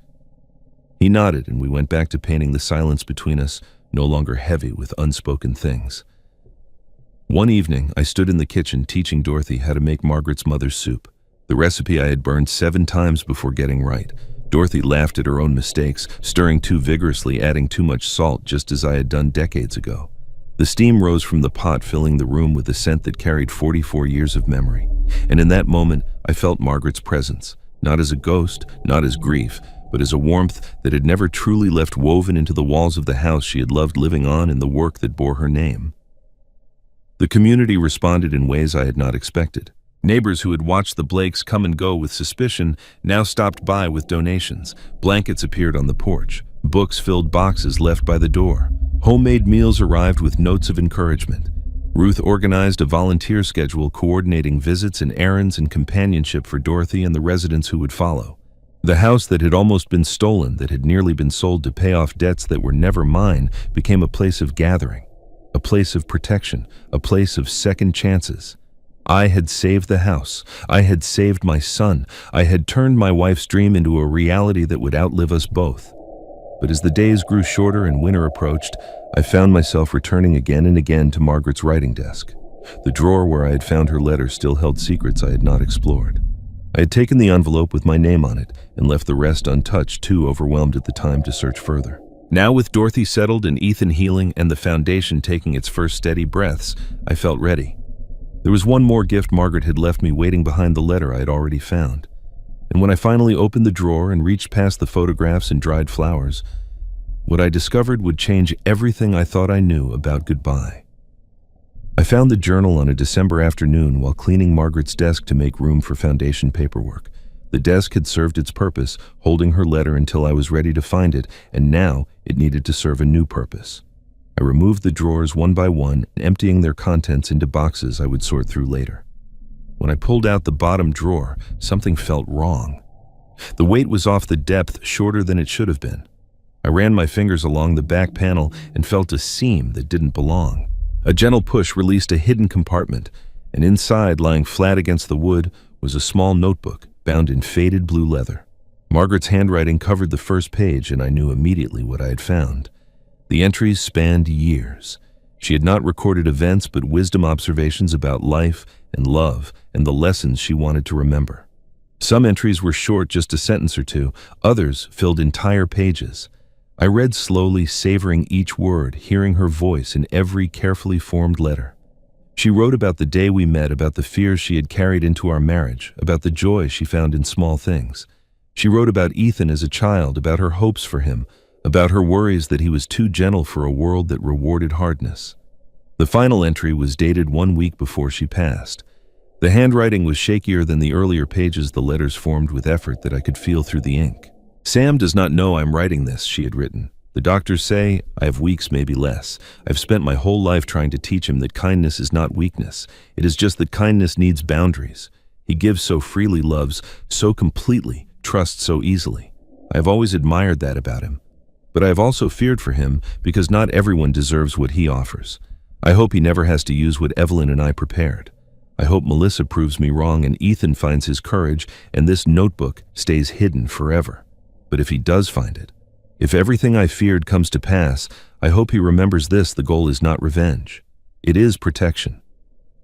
He nodded, and we went back to painting the silence between us, no longer heavy with unspoken things. One evening, I stood in the kitchen teaching Dorothy how to make Margaret's mother's soup, the recipe I had burned 7 times before getting right. Dorothy laughed at her own mistakes, stirring too vigorously, adding too much salt, just as I had done decades ago. The steam rose from the pot, filling the room with a scent that carried 44 years of memory. And in that moment, I felt Margaret's presence, not as a ghost, not as grief, but as a warmth that had never truly left, woven into the walls of the house she had loved living on and the work that bore her name. The community responded in ways I had not expected. Neighbors who had watched the Blakes come and go with suspicion now stopped by with donations. Blankets appeared on the porch. Books filled boxes left by the door. Homemade meals arrived with notes of encouragement. Ruth organized a volunteer schedule, coordinating visits and errands and companionship for Dorothy and the residents who would follow. The house that had almost been stolen, that had nearly been sold to pay off debts that were never mine, became a place of gathering, a place of protection, a place of second chances. I had saved the house. I had saved my son. I had turned my wife's dream into a reality that would outlive us both. But as the days grew shorter and winter approached, I found myself returning again and again to Margaret's writing desk. The drawer where I had found her letter still held secrets I had not explored. I had taken the envelope with my name on it and left the rest untouched, too overwhelmed at the time to search further. Now, with Dorothy settled and Ethan healing and the foundation taking its first steady breaths, I felt ready. There was one more gift Margaret had left me waiting behind the letter I had already found. And when I finally opened the drawer and reached past the photographs and dried flowers, what I discovered would change everything I thought I knew about goodbye. I found the journal on a December afternoon while cleaning Margaret's desk to make room for foundation paperwork. The desk had served its purpose, holding her letter until I was ready to find it, and now it needed to serve a new purpose. I removed the drawers one by one, emptying their contents into boxes I would sort through later. When I pulled out the bottom drawer, something felt wrong. The weight was off the depth, shorter than it should have been. I ran my fingers along the back panel and felt a seam that didn't belong. A gentle push released a hidden compartment, and inside, lying flat against the wood, was a small notebook bound in faded blue leather. Margaret's handwriting covered the first page, and I knew immediately what I had found. The entries spanned years. She had not recorded events but wisdom observations about life and love and the lessons she wanted to remember. Some entries were short, just a sentence or two. Others filled entire pages. I read slowly, savoring each word, hearing her voice in every carefully formed letter. She wrote about the day we met, about the fears she had carried into our marriage, about the joy she found in small things. She wrote about Ethan as a child, about her hopes for him, about her worries that he was too gentle for a world that rewarded hardness. The final entry was dated 1 week before she passed. The handwriting was shakier than the earlier pages, the letters formed with effort that I could feel through the ink. "Sam does not know I'm writing this," she had written. "The doctors say I have weeks, maybe less. I've spent my whole life trying to teach him that kindness is not weakness. It is just that kindness needs boundaries. He gives so freely, loves so completely, trusts so easily. I have always admired that about him. But I have also feared for him because not everyone deserves what he offers. I hope he never has to use what Evelyn and I prepared. I hope Melissa proves me wrong and Ethan finds his courage and this notebook stays hidden forever. But if he does find it, if everything I feared comes to pass, I hope he remembers this: the goal is not revenge. It is protection.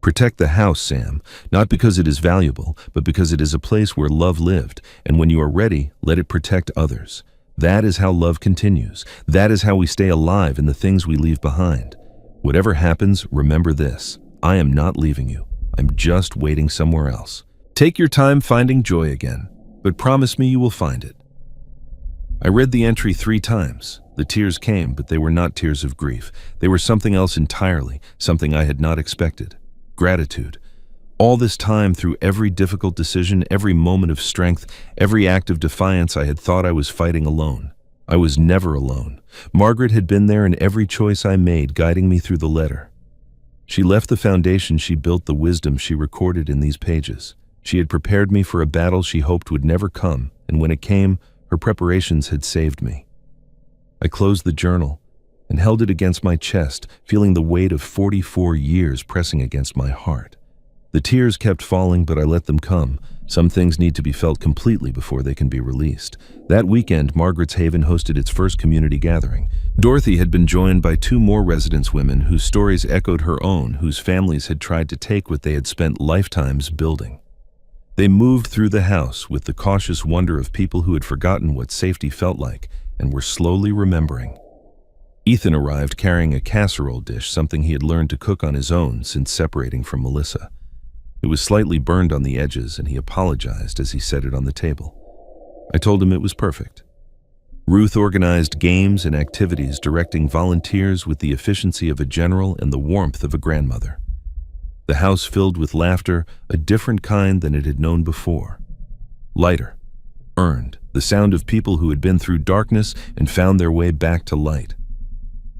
Protect the house, Sam, not because it is valuable, but because it is a place where love lived, and when you are ready, let it protect others. That is how love continues. That is how we stay alive in the things we leave behind. Whatever happens, remember this: I am not leaving you. I'm just waiting somewhere else. Take your time finding joy again, but promise me you will find it." I read the entry 3 times. The tears came, but they were not tears of grief. They were something else entirely, something I had not expected. Gratitude. All this time, through every difficult decision, every moment of strength, every act of defiance, I had thought I was fighting alone. I was never alone. Margaret had been there in every choice I made, guiding me through the letter. She left the foundation she built, the wisdom she recorded in these pages. She had prepared me for a battle she hoped would never come, and when it came, her preparations had saved me. I closed the journal and held it against my chest, feeling the weight of 44 years pressing against my heart. The tears kept falling, but I let them come. Some things need to be felt completely before they can be released. That weekend, Margaret's Haven hosted its first community gathering. Dorothy had been joined by 2 more residence women whose stories echoed her own, whose families had tried to take what they had spent lifetimes building. They moved through the house with the cautious wonder of people who had forgotten what safety felt like and were slowly remembering. Ethan arrived carrying a casserole dish, something he had learned to cook on his own since separating from Melissa. It was slightly burned on the edges, and he apologized as he set it on the table. I told him it was perfect. Ruth organized games and activities, directing volunteers with the efficiency of a general and the warmth of a grandmother. The house filled with laughter, a different kind than it had known before. Lighter, earned, the sound of people who had been through darkness and found their way back to light.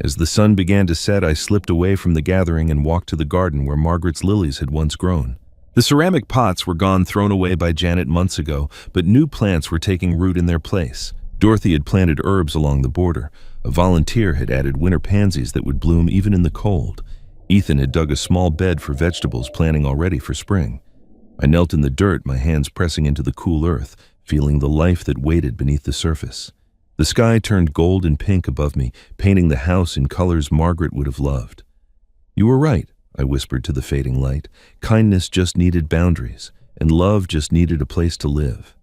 As the sun began to set, I slipped away from the gathering and walked to the garden where Margaret's lilies had once grown. The ceramic pots were gone, thrown away by Janet months ago, but new plants were taking root in their place. Dorothy had planted herbs along the border. A volunteer had added winter pansies that would bloom even in the cold. Ethan had dug a small bed for vegetables, planning already for spring. I knelt in the dirt, my hands pressing into the cool earth, feeling the life that waited beneath the surface. The sky turned gold and pink above me, painting the house in colors Margaret would have loved. "You were right," I whispered to the fading light. "Kindness just needed boundaries, and love just needed a place to live."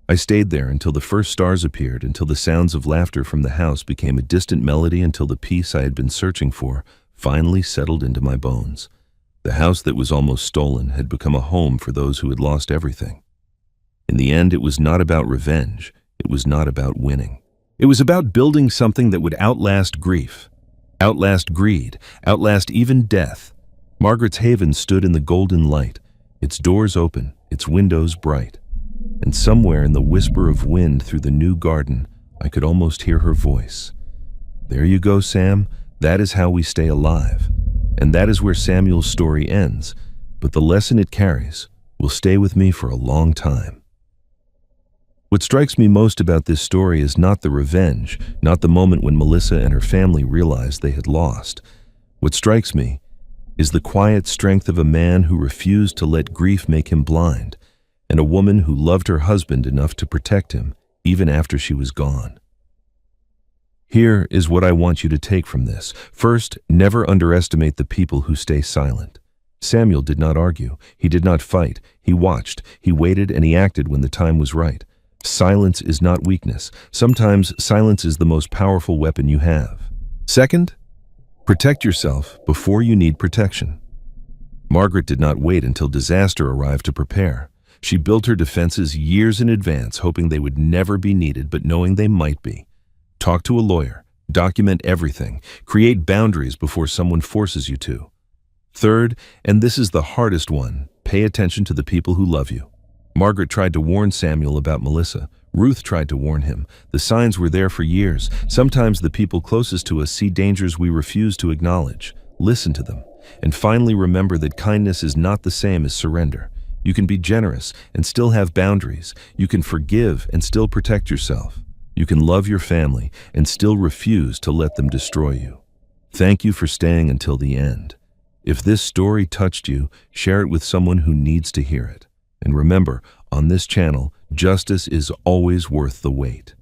I stayed there until the first stars appeared, until the sounds of laughter from the house became a distant melody, until the peace I had been searching for finally settled into my bones. The house that was almost stolen had become a home for those who had lost everything. In the end, it was not about revenge. It was not about winning. It was about building something that would outlast grief, outlast greed, outlast even death. Margaret's Haven stood in the golden light, its doors open, its windows bright. And somewhere in the whisper of wind through the new garden, I could almost hear her voice. There you go, Sam. That is how we stay alive. And that is where Samuel's story ends, but the lesson it carries will stay with me for a long time. What strikes me most about this story is not the revenge, not the moment when Melissa and her family realized they had lost. What strikes me is the quiet strength of a man who refused to let grief make him blind, and a woman who loved her husband enough to protect him even after she was gone. Here is what I want you to take from this. First, never underestimate the people who stay silent. Samuel did not argue. He did not fight. He watched, he waited, and he acted when the time was right. Silence is not weakness. Sometimes silence is the most powerful weapon you have. Second, protect yourself before you need protection. Margaret did not wait until disaster arrived to prepare. She built her defenses years in advance, hoping they would never be needed, but knowing they might be. Talk to a lawyer. Document everything. Create boundaries before someone forces you to. Third, and this is the hardest one, pay attention to the people who love you. Margaret tried to warn Samuel about Melissa. Ruth tried to warn him. The signs were there for years. Sometimes the people closest to us see dangers we refuse to acknowledge. Listen to them. And finally, remember that kindness is not the same as surrender. You can be generous and still have boundaries. You can forgive and still protect yourself. You can love your family and still refuse to let them destroy you. Thank you for staying until the end. If this story touched you, share it with someone who needs to hear it. And remember, on this channel, justice is always worth the wait.